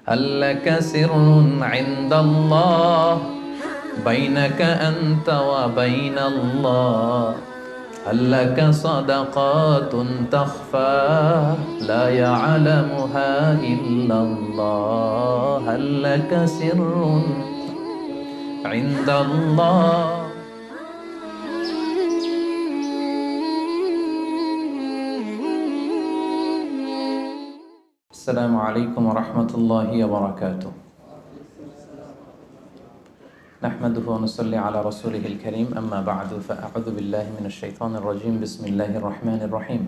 هل لك سر عند الله بينك أنت وبين الله هل لك صدقات تخفى لا يعلمها إلا الله هل لك سر عند الله السلام عليكم ورحمة الله وبركاته نحمده ونصلي على رسوله الكريم أما بعد فأعوذ بالله من الشيطان الرجيم بسم الله الرحمن الرحيم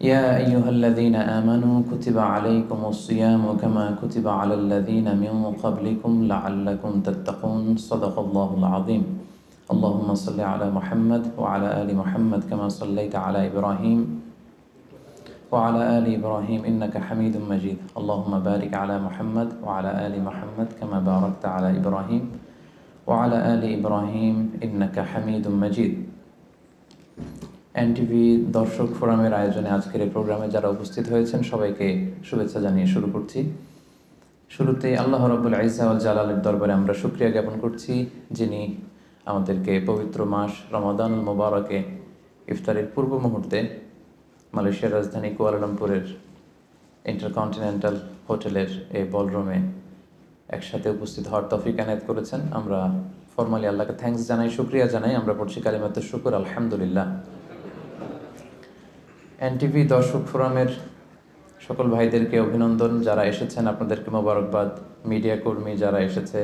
يا أيها الذين آمنوا كتب عليكم الصيام كما كتب على الذين من قبلكم لعلكم تتقون صدق الله العظيم اللهم صل على محمد وعلى آل محمد كما صليت على إبراهيم وعلى آل إبراهيم إنك حميد مجيد اللهم بارك على محمد وعلى آل محمد كما باركت على إبراهيم وعلى آل إبراهيم إنك حميد مجيد NTV দর্শক ফোরামের আয়োজনে আজকের এই প্রোগ্রামে যারা উপস্থিত হয়েছেন সবাইকে শুভেচ্ছা জানিয়ে শুরু করছি। শুরুতে আল্লাহ রাব্বুল ইজ্জা ওয়াল জালালের দরবারে আমরা শুকরিয়া জ্ঞাপন করছি, যিনি আমাদেরকে পবিত্র মাস রমাদানুল মুবারকে ইফতারের পূর্ব মুহূর্তে মালয়েশিয়ার রাজধানী কুয়ালালামপুরের ইন্টারকন্টিনেন্টাল হোটেলের এই বলরুমে একসাথে উপস্থিত হওয়ার তৌফিক এনায়েত করেছেন। আমরা ফরমালি আল্লাহকে থ্যাঙ্কস জানাই, শুকরিয়া জানাই। আমরা পড়ছি কালিমাতুশ শুকর, আলহামদুলিল্লাহ। এনটিভি দর্শক ফোরামের সকল ভাইদেরকে অভিনন্দন, যারা এসেছেন আপনাদেরকে মোবারকবাদ। মিডিয়া কর্মী যারা এসেছে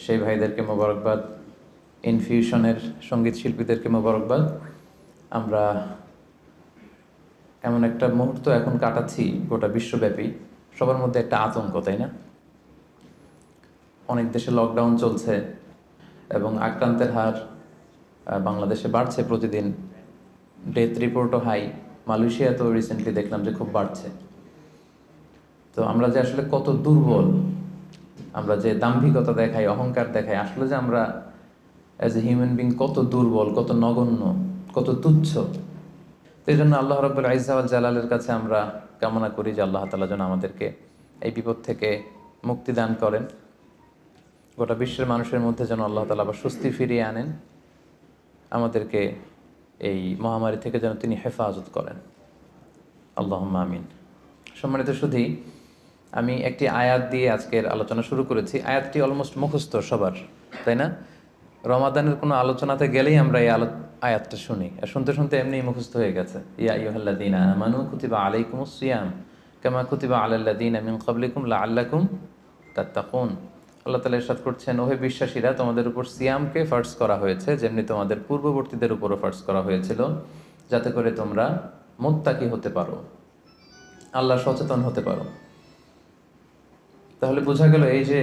সেই ভাইদেরকে মোবারকবাদ। ইনফিউশনের সঙ্গীত শিল্পীদেরকে মোবারকবাদ। আমরা এমন একটা মুহূর্ত এখন কাটাচ্ছি গোটা বিশ্বব্যাপী, সবার মধ্যে একটা আতঙ্ক, তাই না? অনেক দেশে লকডাউন চলছে এবং আক্রান্তের হার বাংলাদেশে বাড়ছে প্রতিদিন। ডেথ রিপোর্টও হাই। মালয়েশিয়াতেও রিসেন্টলি দেখলাম যে খুব বাড়ছে। তো আমরা যে আসলে কত দুর্বল, আমরা যে দাম্ভিকতা দেখাই, অহংকার দেখাই, আসলে যে আমরা অ্যাজ এ হিউম্যান বিং কত দুর্বল, কত নগণ্য, কত তুচ্ছ। তো এই জন্য আল্লাহ রাব্বুল ইজ্জা ওয়াল জালালের কাছে আমরা কামনা করি যে আল্লাহ তাআলা যেন আমাদেরকে এই বিপদ থেকে মুক্তি দান করেন। গোটা বিশ্বের মানুষের মধ্যে যেন আল্লাহ তাআলা আবার স্বস্তি ফিরিয়ে আনেন, আমাদেরকে এই মহামারী থেকে যেন তিনি হেফাজত করেন, আল্লাহুম্মা আমিন। সম্মানিত সুধী, আমি একটি আয়াত দিয়ে আজকের আলোচনা শুরু করেছি। আয়াতটি অলমোস্ট মুখস্থ সবার, তাই না? রমাদানের কোনো আলোচনাতে গেলেই আমরা এই আয়াতটা শুনি, আর শুনতে শুনতে এমনি মুখস্থ হয়ে গেছে। ইয়া আইয়ুহাল্লাযীনা আমানু কুতিবা আলাইকুমুস সিয়াম কামা কুতিবা আলাল্লাযীনা মিন ক্বাবলিকুম লাআল্লাকুম তাত্তাকুন। আল্লাহ তাআলা ইরশাদ করছেন, ওহে বিশ্বাসীরা, তোমাদের উপর সিয়ামকে ফার্জ করা হয়েছে যেমনি তোমাদের পূর্ববর্তীদের উপরও ফার্জ করা হয়েছিল, যাতে করে তোমরা মুত্তাকি হতে পারো, আল্লাহ সচেতন হতে পারো। তাহলে বোঝা গেল এই যে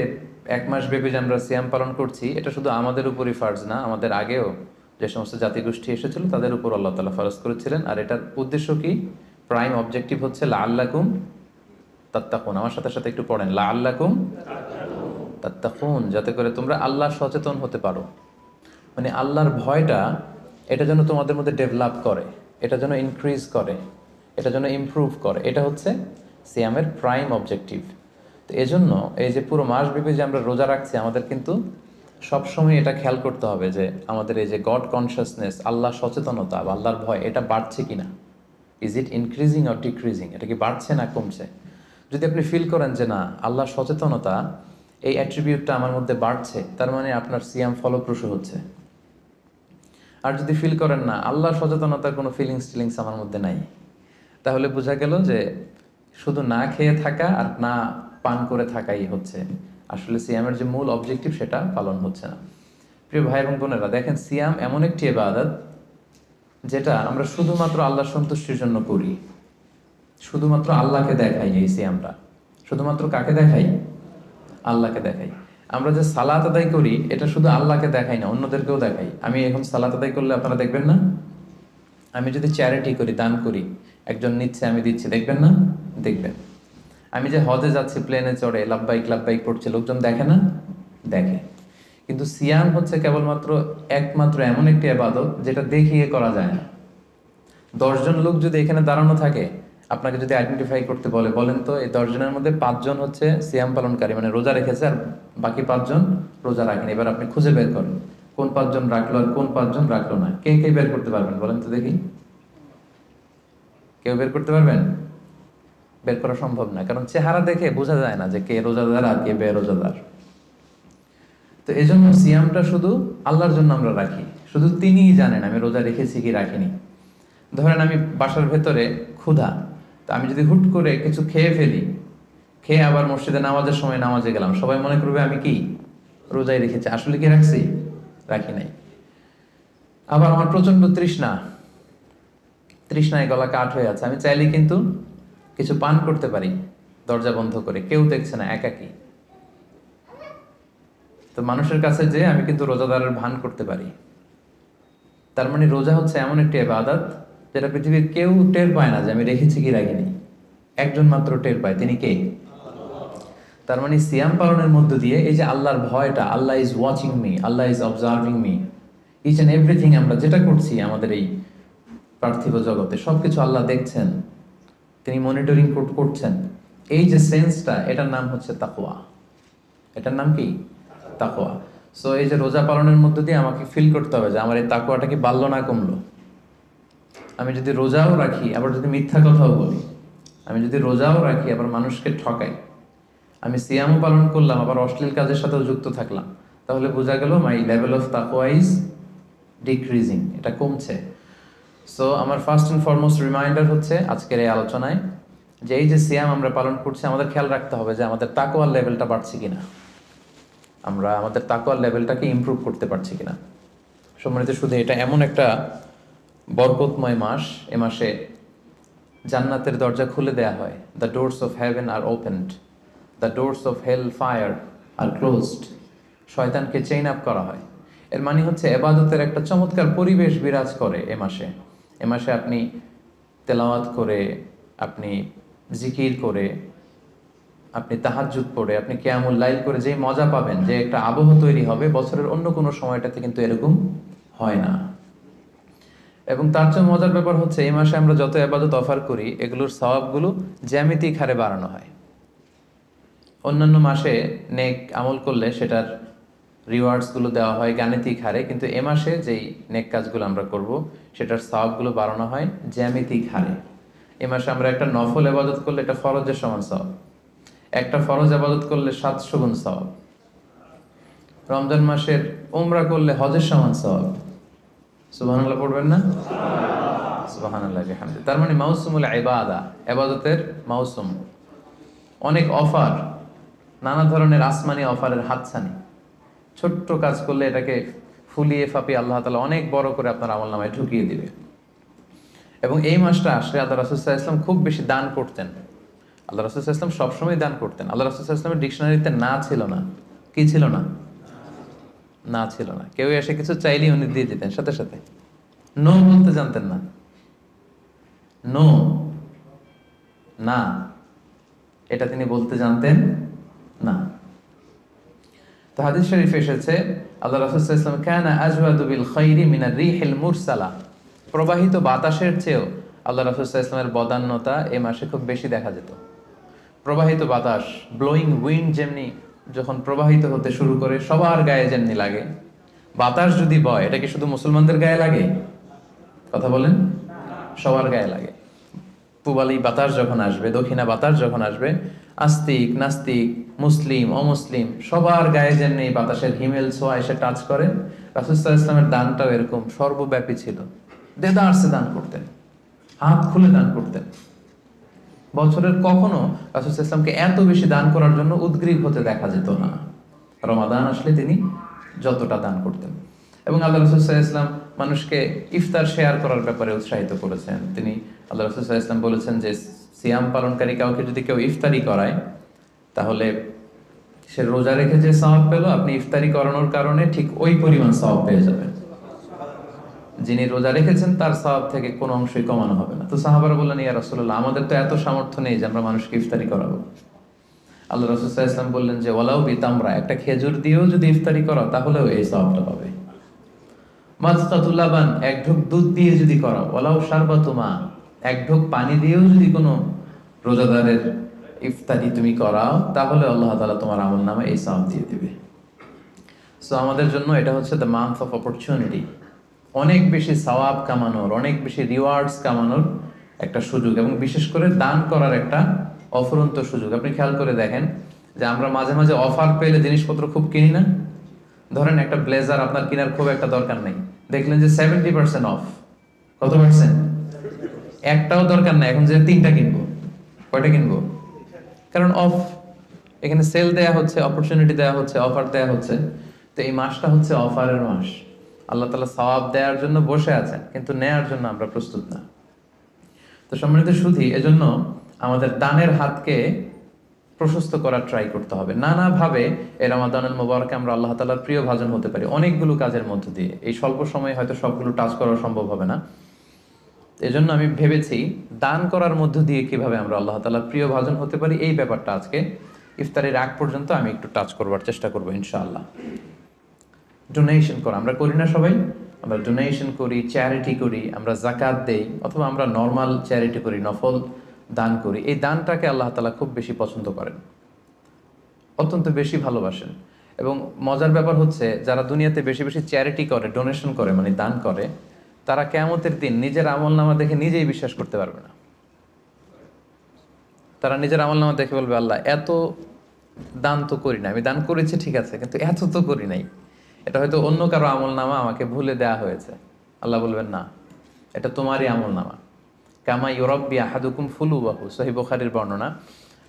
এক মাস ব্যাপী যে আমরা সিয়াম পালন করছি, এটা শুধু আমাদের উপরই ফার্জ না, আমাদের আগেও যে সমস্ত জাতিগোষ্ঠী এসেছিল তাদের উপর আল্লাহ তাআলা ফরজ করেছিলেন। আর এটার উদ্দেশ্য কি? প্রাইম অবজেক্টিভ হচ্ছে লাআল্লাকুম তাত্তাকুন। আমার সাথে সাথে একটু পড়েন, লাআল্লাকুম তাত্তাকুন, যাতে করে তোমরা আল্লাহ সচেতন হতে পারো। মানে আল্লাহর ভয়টা এটা যেন তোমাদের মধ্যে ডেভেলপ করে, এটা যেন ইনক্রিজ করে, এটা যেন ইমপ্রুভ করে। এটা হচ্ছে সিয়ামের প্রাইম অবজেক্টিভ। তো এজন্য এই যে পুরো মাসব্যাপী যে আমরা রোজা রাখছি, আমাদের কিন্তু সবসময় এটা খেয়াল করতে হবে যে আমাদের এই যে গড কনসিয়াসনেস, আল্লাহ সচেতনতা বা আল্লাহর ভয়, এটা বাড়ছে কিনা। Is it increasing or decreasing? এটা কি বাড়ছে না কমছে? যদি আপনি ফিল করেন যে না, আল্লাহ সচেতনতা এই অ্যাট্রিবিউটটা আমার মধ্যে বাড়ছে, তার মানে আপনার সিয়াম ফলপ্রসূ হচ্ছে। আর যদি ফিল করেন না, আল্লাহ সচেতনতার কোনো ফিলিংস আমার মধ্যে নাই, তাহলে বোঝা গেল যে শুধু না খেয়ে থাকা আর না পান করে থাকাই হচ্ছে, আসলে সিয়ামের যে মূল অবজেক্টিভ সেটা পালন হচ্ছে না। প্রিয় ভাই এবং বোনেরা, দেখেন, সিয়াম এমন একটি ইবাদত যেটা আমরা শুধুমাত্র আল্লাহর সন্তুষ্টির জন্য করি, শুধুমাত্র আল্লাহকে দেখাই। এই সিয়ামটা শুধুমাত্র কাকে দেখাই? আল্লাহকে দেখাই। আমরা যে সালাত আদায় করি, এটা শুধু আল্লাহকে দেখাই না, অন্যদেরকেও দেখাই। আমি এখন সালাত আদায় করলে আপনারা দেখবেন না? আমি যদি চ্যারিটি করি, দান করি, একজন নিচ্ছে আমি দিচ্ছি, দেখবেন না? দেখবেন। আমি যে হজে যাচ্ছি, প্লেনে চড়ে লাব্বাইক লাব্বাইক পড়ছে, লোকজন দেখে না? দেখে। কিন্তু সিয়াম হচ্ছে কেবলমাত্র একমাত্র এমন একটি ইবাদত যেটা দেখিয়ে করা যায় না। 10 জন লোক যদি এখানে দাঁড়ানো থাকে, আপনাকে যদি আইডেন্টিফাই করতে বলে, বলেন তো এই 10 জনের মধ্যে 5 জন হচ্ছে সিয়াম পালনকারী, মানে রোজা রেখেছে, আর বাকি 5 জন রোজা রাখেনি। এবার আপনি খুঁজে বের করেন কোন 5 জন রাখলো আর কোন 5 জন রাখলো না। কে কে বের করতে পারবেন বলেন তো দেখি? কেউ বের করতে পারবেন? বের করা সম্ভব না, কারণ চেহারা দেখে বোঝা যায় না যে কে রোজাদার আর কে বেরোজাদার। তো এই জন্য সিয়ামটা শুধু আল্লাহর জন্য আমরা রাখি, শুধু তিনিই জানেন আমি রোজা রেখেছি কি রাখিনি। ধরেন আমি বাসার ভেতরে ক্ষুধা, তো আমি যদি হুট করে কিছু খেয়ে ফেলি, খেয়ে আবার মসজিদে নামাজের সময় নামাজে গেলাম, সবাই মনে করবে আমি কি রোজাই রেখেছি, আসলে কি রাখছি? রাখি নাই। আবার আমার প্রচন্ড তৃষ্ণায় গলা কাঠ হয়ে আছে, আমি চাইলে কিন্তু কিছু পান করতে পারি দরজা বন্ধ করে, কেউ দেখছে না, একাকি। তো মানুষের কাছে যে আমি কিন্তু রোজাদারের ভান করতে পারি। তার মানে রোজা হচ্ছে এমন একটি ইবাদত যেটা পৃথিবীর কেউ টের পায় না যে আমি রেখেছি কি রাখিনি। একজন মাত্র টের পায়, তিনি কে? তার মানে সিয়াম পালনের মধ্য দিয়ে এই যে আল্লাহর ভয়টা, Allah is watching me, Allah is observing me, each and everything আমরা যেটা করছি আমাদের এই পার্থিব জগতে সবকিছু আল্লাহ দেখছেন, তিনি মনিটরিং করছেন। এই যে সেন্সটা, এটার নাম হচ্ছে তাকওয়া। এটার নাম কি? তাকওয়া। সো এই যে রোজা পালনের মধ্য দিয়ে আমাকে ফিল করতে হবে যে আমার এই তাকওয়াটা কি বাড়লো না কমলো। আমি যদি রোজাও রাখি আবার যদি মিথ্যা কথাও বলি, আমি যদি রোজাও রাখি আবার মানুষকে ঠকাই, আমি সিয়ামও পালন করলাম আবার অশ্লীল কাজের সাথেও যুক্ত থাকলাম, তাহলে বোঝা গেল মাই লেভেল অফ তাকওয়া ইজ ডিক্রিজিং, এটা কমছে। সো আমার ফার্স্ট অ্যান্ড ফরমোস্ট রিমাইন্ডার হচ্ছে আজকের এই আলোচনায় যে এই যে সিয়াম আমরা পালন করছি, আমাদের খেয়াল রাখতে হবে যে আমাদের তাকওয়ার লেভেলটা বাড়ছে কিনা, আমরা আমাদের তাকওয়ার লেভেলটাকে ইমপ্রুভ করতে পারছি কিনা। সম্মানিত, শুধু এটা এমন একটা বরকতময় মাস, এ মাসে জান্নাতের দরজা খুলে দেয়া হয়। The doors of heaven are opened, the doors of hell fire are closed. শয়তানকে চেইন আপ করা হয়। এর মানে হচ্ছে এবাদতের একটা চমৎকার পরিবেশ বিরাজ করে এ মাসে। এ মাসে আপনি তেলাওয়াত করে, আপনি জিকির করে, আপনি তাহাজ্জুদ পড়ে, আপনি কিয়ামুল লাইল করে যে মজা পাবেন, যে একটা আবহ তৈরি হবে, বছরের অন্য কোনো সময়টাতে কিন্তু এরকম হয় না। এবং তার চেয়ে মজার ব্যাপার হচ্ছে এই মাসে আমরা যত ইবাদত অফার করি এগুলোর সওয়াবগুলো জ্যামিতিক হারে বাড়ানো হয়। অন্যান্য মাসে নেক আমল করলে সেটার রিওয়ার্ডসগুলো দেওয়া হয় গাণিতিক হারে, কিন্তু এ মাসে যেই নেক কাজগুলো আমরা করব সেটার সওয়াবগুলো বাড়ানো হয় জ্যামিতিক হারে। এ মাসে আমরা একটা নফল ইবাদত করলে এটা ফরজের সমান সওয়াব, একটা ফরজ ইবাদত করলে 700 গুণ সওয়াব, রমজান মাসের উমরা করলে হজের সমান সওয়াব। সুবহানাল্লাহ পড়বেন না? সুবহানাল্লাহ বিহামদি। তার মানে মাউসুমুল ইবাদা, ইবাদতের মাউসুম, অনেক অফার, নানা ধরনের আসমানি অফারের হাতছানি। ছোট্ট কাজ করলে এটাকে ফুলিয়ে ফাঁপিয়ে আল্লাহ তাআলা অনেক বড় করে আপনার আমলনামায় ঢুকিয়ে দিবে। এবং এই মাসটা আসলে আল্লাহ রাসূল সাল্লাল্লাহু আলাইহি ওয়াসাল্লাম খুব বেশি দান করতেন। আল্লাহ রাসূল সাল্লাল্লাহু আলাইহি ওয়াসাল্লাম সবসময় দান করতেন। আল্লাহ রাসূল সাল্লাল্লাহু আলাইহি ওয়াসাল্লামের ডিকশনারিতে না ছিল না, কি ছিল না? না ছিল না। কেউ এসে কিছু চাইলেই উনি দিয়ে দিতেন সাথে সাথে। নো বলতে জানতেন না, নো, না, এটা তিনি বলতে জানতেন না। তো হাদিস শরীফে এসেছে আল্লাহ রাসূল সাল্লাল্লাহু আলাইহি ওয়াসাল্লাম কানা আজওয়াদু বিল খাইরি মিনার রিহিল মুরসালা, প্রবাহিত বাতাসের চেয়েও আল্লাহ রাসূল সাল্লাল্লাহু আলাইহি ওয়াসাল্লামের বদান্যতা এই মাসে খুব বেশি দেখা যেত। প্রবাহিত বাতাস, ব্লোয়িং উইন্ড যেমনি যখন প্রবাহিত হতে শুরু করে সবার গায়ে যেমনি লাগে, বাতাস যদি বয় এটা কি শুধু মুসলমানদের গায়ে লাগে? কথা বলেন, সবার গায়ে লাগে। পূবালি বাতাস যখন আসবে, দক্ষিণা বাতাস যখন আসবে, আস্তিক নাস্তিক, মুসলিম অমুসলিম সবার গায়ে যেমনি বাতাসের হিমেল ছোঁয়া এসে টাচ করে, রাসূল সাল্লাল্লাহু আলাইহি ওয়াসাল্লামের দানটাও এরকম সর্বব্যাপী ছিল। দেদারসে দান করতেন, হাত খুলে দান করতেন। বছরের কখনো রাসূল সাল্লাল্লাহু আলাইহি ওয়াসাল্লামকে এত বেশি দান করার জন্য উদগ্রীব হতে দেখা যেত না। রমাদান আসলে তিনি যতটা দান করতেন। এবং আল্লাহ রাসূল সাল্লাল্লাহু আলাইহি ওয়াসাল্লাম মানুষকে ইফতার শেয়ার করার ব্যাপারে উৎসাহিত করেছেন। তিনি আল্লাহ রাসূল সাল্লাল্লাহু আলাইহি ওয়াসাল্লাম বলেছেন যে সিয়াম পালনকারী কাউকে যদি কেউ ইফতারি করায় তাহলে সে রোজা রেখে যে সওয়াব পেল, আপনি ইফতারি করানোর কারণে ঠিক ওই পরিমাণ সওয়াব পেয়ে যাবেন। যিনি রোজা রেখেছেন তার সওয়াব থেকে কোনো অংশই কমানো হবে না। তো সাহাবারা বললেন, ইয়া রাসূলুল্লাহ, আমাদের তো এত সামর্থ্য নেই যে আমরা মানুষকে ইফতারি করাবো। আল্লাহ রাসূল সাল্লাল্লাহু আলাইহি ওয়াসাল্লাম বললেন যে ওয়ালাউ বিতামরা, একটা খেজুর দিয়েও যদি ইফতারি করো তাহলেও এই সওয়াবটা পাবে। মাযকাতুল লাবান, এক ঢোক দুধ দিয়ে যদি করো, ওয়ালাউ শারবাতু মা, এক ঢোক পানি দিয়েও যদি কোনো রোজাদারের ইফতারি তুমি করাও, তাহলে আল্লাহ তাআলা তোমার আমল নামে এই সওয়াব দিয়ে দিবে। সো আমাদের জন্য এটা হচ্ছে দ্য মান্থ অফ অপরচুনিটি, অনেক বেশি সওয়াব কামানোর, অনেক বেশি রিওয়ার্ডস কামানোর একটা সুযোগ, এবং বিশেষ করে দান করার একটা অফুরন্ত সুযোগ। আপনি খেয়াল করে দেখেন যে আমরা মাঝে মাঝে অফার পেলে জিনিসপত্র খুব কিনি না। ধরেন একটা ব্লেজার আপনার কেনার খুব একটা দরকার নেই, দেখলেন যে 70% অফ। কত পার্সেন্ট? একটাও দরকার নাই, এখন যে 3টা কিনবো, কয়টা কিনবো? কারণ অফ, এখানে সেল দেয়া হচ্ছে, অপরচুনিটি দেয়া হচ্ছে, অফার দেয়া হচ্ছে। তো এই মাসটা হচ্ছে অফারের মাস। আল্লাহ তাআলা সওয়াব দেওয়ার জন্য বসে আছেন, কিন্তু নেয়ার জন্য আমরা প্রস্তুত না। তো সম্মানিত সুধী, এজন্য আমাদের দানের হাতকে প্রশস্ত করার ট্রাই করতে হবে। নানাভাবে এই রমাদানুল মুবারকে আমরা আল্লাহ তাআলার প্রিয় ভাজন হতে পারি অনেকগুলো কাজের মধ্য দিয়ে। এই স্বল্প সময়ে হয়তো সবগুলো টাচ করা সম্ভব হবে না, এজন্য আমি ভেবেছি দান করার মধ্য দিয়ে কিভাবে আমরা আল্লাহ তাআলার প্রিয় ভাজন হতে পারি, এই ব্যাপারটা আজকে ইফতারের আগ পর্যন্ত আমি একটু টাচ করবার চেষ্টা করবো ইনশাআল্লাহ। ডোনেশন করা আমরা করি না সবাই? আমরা ডোনেশন করি, চ্যারিটি করি, আমরা যাকাত দেই, অথবা আমরা নর্মাল চ্যারিটি করি, নফল দান করি। এই দানটাকে আল্লাহ তাআলা খুব বেশি পছন্দ করেন, অত্যন্ত বেশি ভালোবাসেন। এবং মজার ব্যাপার হচ্ছে, যারা দুনিয়াতে বেশি বেশি চ্যারিটি করে, ডোনেশন করে, মানে দান করে, তারা কিয়ামতের দিন নিজের আমলনামা দেখে নিজেই বিশ্বাস করতে পারবে না। তারা নিজের আমলনামা দেখে বলবে, আল্লাহ এত দান তো করি না, আমি দান করেছি ঠিক আছে, কিন্তু এত তো করি নাই, এটা হয়তো অন্য কারো আমলনামা, আমাকে ভুলে দেয়া হয়েছে। আল্লাহ বলবেন, না, এটা তোমারই আমলনামা। কামা ইউরাব্বি আহাদুকুম ফুলুবাহু, সহিহ বুখারীর বর্ণনা।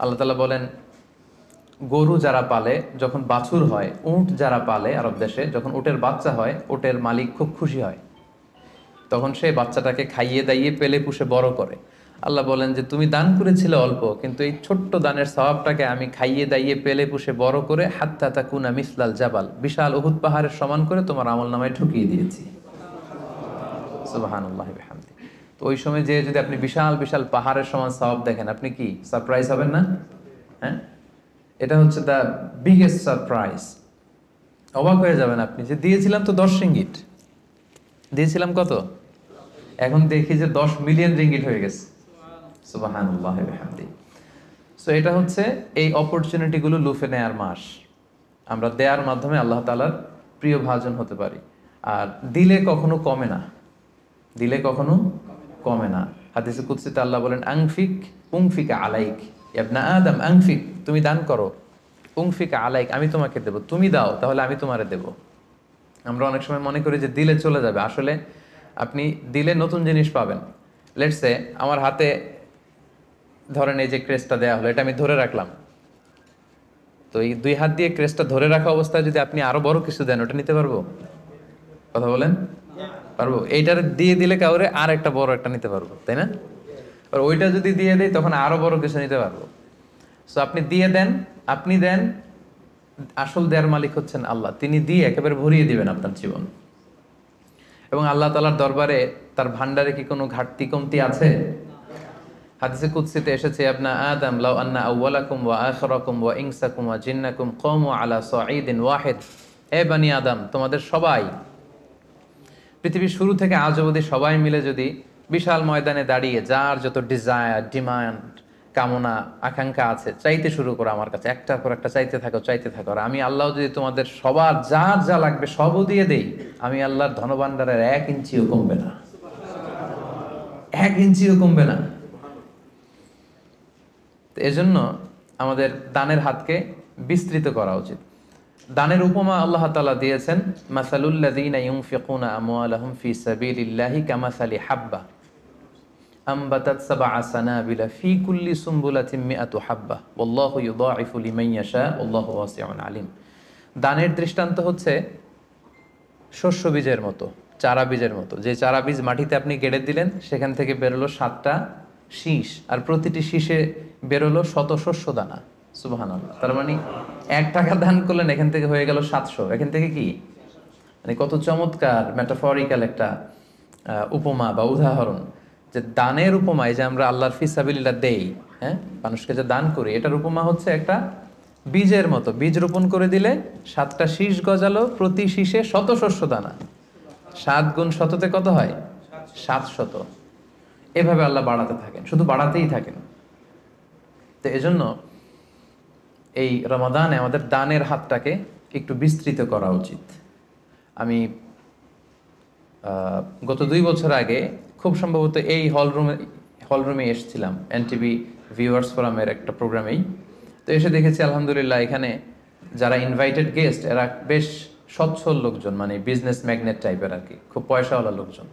আল্লাহ তাআলা বলেন, গরু যারা পালে, যখন বাছুর হয়, উট যারা পালে আরব দেশে, যখন উটের বাচ্চা হয়, উটের মালিক খুব খুশি হয়, তখন সেই বাচ্চাটাকে খাইয়ে দাইয়ে পেলে পুষে বড় করে। আল্লাহ বলেন যে তুমি দান করেছিলে অল্প, কিন্তু এই ছোট্ট দানের সওয়াবটাকে আমি খাইয়ে দাইয়ে পেলে পুষে বড় করে হাত্তা তাকুনা মিসলাল জাবাল, বিশাল উহুদ পাহাড়ের সমান করে তোমার আমলনামায় ঢুকিয়ে দিয়েছি। সুবহানাল্লাহি ওয়া বিহামদিহি। তো ওই সময় যে যদি আপনি বিশাল বিশাল পাহাড়ের সমান সওয়াব দেখেন, আপনি কি সারপ্রাইজ হবেন না? হ্যাঁ, এটা হচ্ছে দ্য বিগেস্ট সারপ্রাইজ। অবাক হয়ে যাবেন আপনি, যে দিয়েছিলাম তো 10 রিঙ্গিট, দিয়েছিলাম কত, এখন দেখি যে 10 মিলিয়ন রিঙ্গিট হয়ে গেছে। সুবহানাল্লাহি ওয়া বিহামদিহি। সো এটা হচ্ছে এই অপরচুনিটিগুলো লুফে নেয়ার মাস। আমরা দেয়ার মাধ্যমে আল্লাহ তাআলার প্রিয় ভাজন হতে পারি। আর দিলে কখনো কমে না, দিলে কখনো কমে না। হাদিসে কুদসিতে আল্লাহ বলেন, আনফিক উনফিকা আলাইক, ইবনা আদম আনফিক, তুমি দান করো, উনফিকা আলাইক, আমি তোমাকে দেব, তুমি দাও তাহলে আমি তোমারে দেব। আমরা অনেক সময় মনে করি যে দিলে চলে যাবে, আসলে আপনি দিলে নতুন জিনিস পাবেন। লেটস সে আমার হাতে ধরেন এই যে ক্রেস্টটা দেওয়া হলো, এটা আমি ধরে রাখলাম, তো এই 2 হাত দিয়ে ক্রেস্টটা ধরে রাখা অবস্থায় যদি আপনি আরো বড় কিছু দেন, ওটা নিতে পারবো? কথা বলেন, পারবো? এইটার দিয়ে দিলে কাউরে আর একটা বড় একটা নিতে পারবো, তাই না? আর ওইটা যদি দিয়ে দেয়, তখন আরো বড় কিছু নিতে পারবো। সো আপনি দিয়ে দেন, আপনি দেন, আসল দেয়ার মালিক হচ্ছেন আল্লাহ। তিনি দিয়ে একেবারে ভরিয়ে দিবেন আপনার জীবন। এবং আল্লাহ তাআলার দরবারে তার ভান্ডারে কি কোনো ঘাটতি কমতি আছে? হাদিসে কুদসিতে এসেছে, আপনা আদম লাউ আন্না আউওয়ালাকুম ওয়া আখিরাকুম ওয়া ইনসাকুম ওয়া জিন্নাকুম কামু আলা সাঈদিন ওয়াহিদ, হে বনি আদম, তোমাদের সবাই, পৃথিবীর শুরু থেকে আজ অবধি সবাই মিলে যদি বিশাল ময়দানে দাঁড়িয়ে যার যত ডিজায়ার, ডিমান্ড, কামনা, আকাঙ্ক্ষা আছে, চাইতে শুরু করো আমার কাছে, একটার পর একটা চাইতে থাকো, চাইতে থাকো। আর আমি আল্লাহ যদি তোমাদের সবার যার যা লাগবে সবও দিয়ে দেই, আমি আল্লাহর ধনভাণ্ডারের 1 ইঞ্চিও কমবে না, 1 ইঞ্চিও কমবে না। এজন্য আমাদের দানের হাতকে বিস্তৃত করা উচিত। দানের উপমা আল্লাহ তাআলা দিয়েছেন, মাসালুল্লাযীনা ইউনফিকুনা আমওয়ালাহুম ফি সাবিলিল্লাহি কামাসালি হাব্বা আমবাতাত সাবআ সানাবিলা ফি কুল্লি সুমবুলাতিন মিআতু হাব্বা ওয়াল্লাহু ইউযায়িফু লিমান ইয়াশা ওয়াল্লাহু ওয়াসিউন আলিম। দানের দৃষ্টান্ত হচ্ছে শস্য বীজের মতো, চারা বীজের মতো। যে চারা বীজ মাটিতে আপনি গেড়ে দিলেন, সেখান থেকে বেরোলো 7টা শীষ, আর প্রতিটি শীষে বেরোলো শত শস্য দানা। সুবহানাল্লাহ। তার মানে 1 টাকা দান করলেন, এখান থেকে হয়ে গেল 700। এখান থেকে কি, মানে কত চমৎকার মেটাফরিক্যাল একটা উপমা বা উদাহরণ, যে দানের উপমায় যে আমরা আল্লাহর ফিসাবিলিল্লাহ দেই, হ্যাঁ, মানুষকে যে দান করি, এটার উপমা হচ্ছে একটা বীজের মতো। বীজ রোপণ করে দিলে 7টা শীষ গজালো, প্রতি শীষে শত শস্য দানা। 7 গুণ শততে কত হয়? 700। এভাবে আল্লাহ বাড়াতে থাকেন, শুধু বাড়াতেই থাকেন। তো এজন্য এই রমাদানে আমাদের দানের হাতটাকে একটু বিস্তৃত করা উচিত। আমি গত 2 বছর আগে খুব সম্ভবত এই হলরুমে এসেছিলাম এনটিভি ভিউয়ার্স ফোরামের একটা প্রোগ্রামেই। তো এসে দেখেছি আলহামদুলিল্লাহ এখানে যারা ইনভাইটেড গেস্ট এরা বেশ সচ্ছল লোকজন, মানে বিজনেস ম্যাগনেট টাইপের আর কি, খুব পয়সাওয়ালা লোকজন,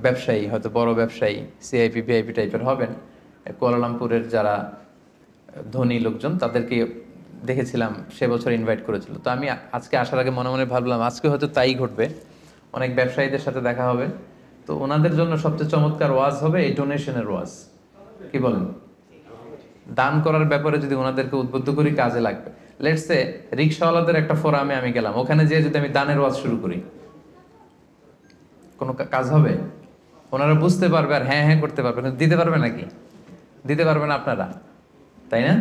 ব্যবসায়ী, হয়তো বড় ব্যবসায়ী, সিআইপি ভিআইপি টাইপের হবেন। কুয়ালালামপুরের যারা ধনী লোকজন তাদেরকে দেখেছিলাম সে বছর ইনভাইট করেছিল। তো আমি আজকে আসার আগে মনে মনে ভাবলাম আজকে হয়তো তাই ঘটবে, অনেক ব্যবসায়ীদের সাথে দেখা হবে। তো ওনাদের জন্য সবচেয়ে চমৎকার ওয়াজ হবে এই ডোনেশনের ওয়াজ। কি বলেন? দান করার ব্যাপারে যদি ওনাদেরকে উদ্বুদ্ধ করি কাজে লাগবে। লেটস সে রিক্সাওয়ালাদের একটা ফোরামে আমি গেলাম, ওখানে যেয়ে যদি আমি দানের ওয়াজ শুরু করি, কোনো কাজ হবে? ওনারা বুঝতে পারবে আর হ্যাঁ হ্যাঁ করতে পারবে, কিন্তু দিতে পারবে নাকি? দিতে পারবে না আপনারা, তাই না?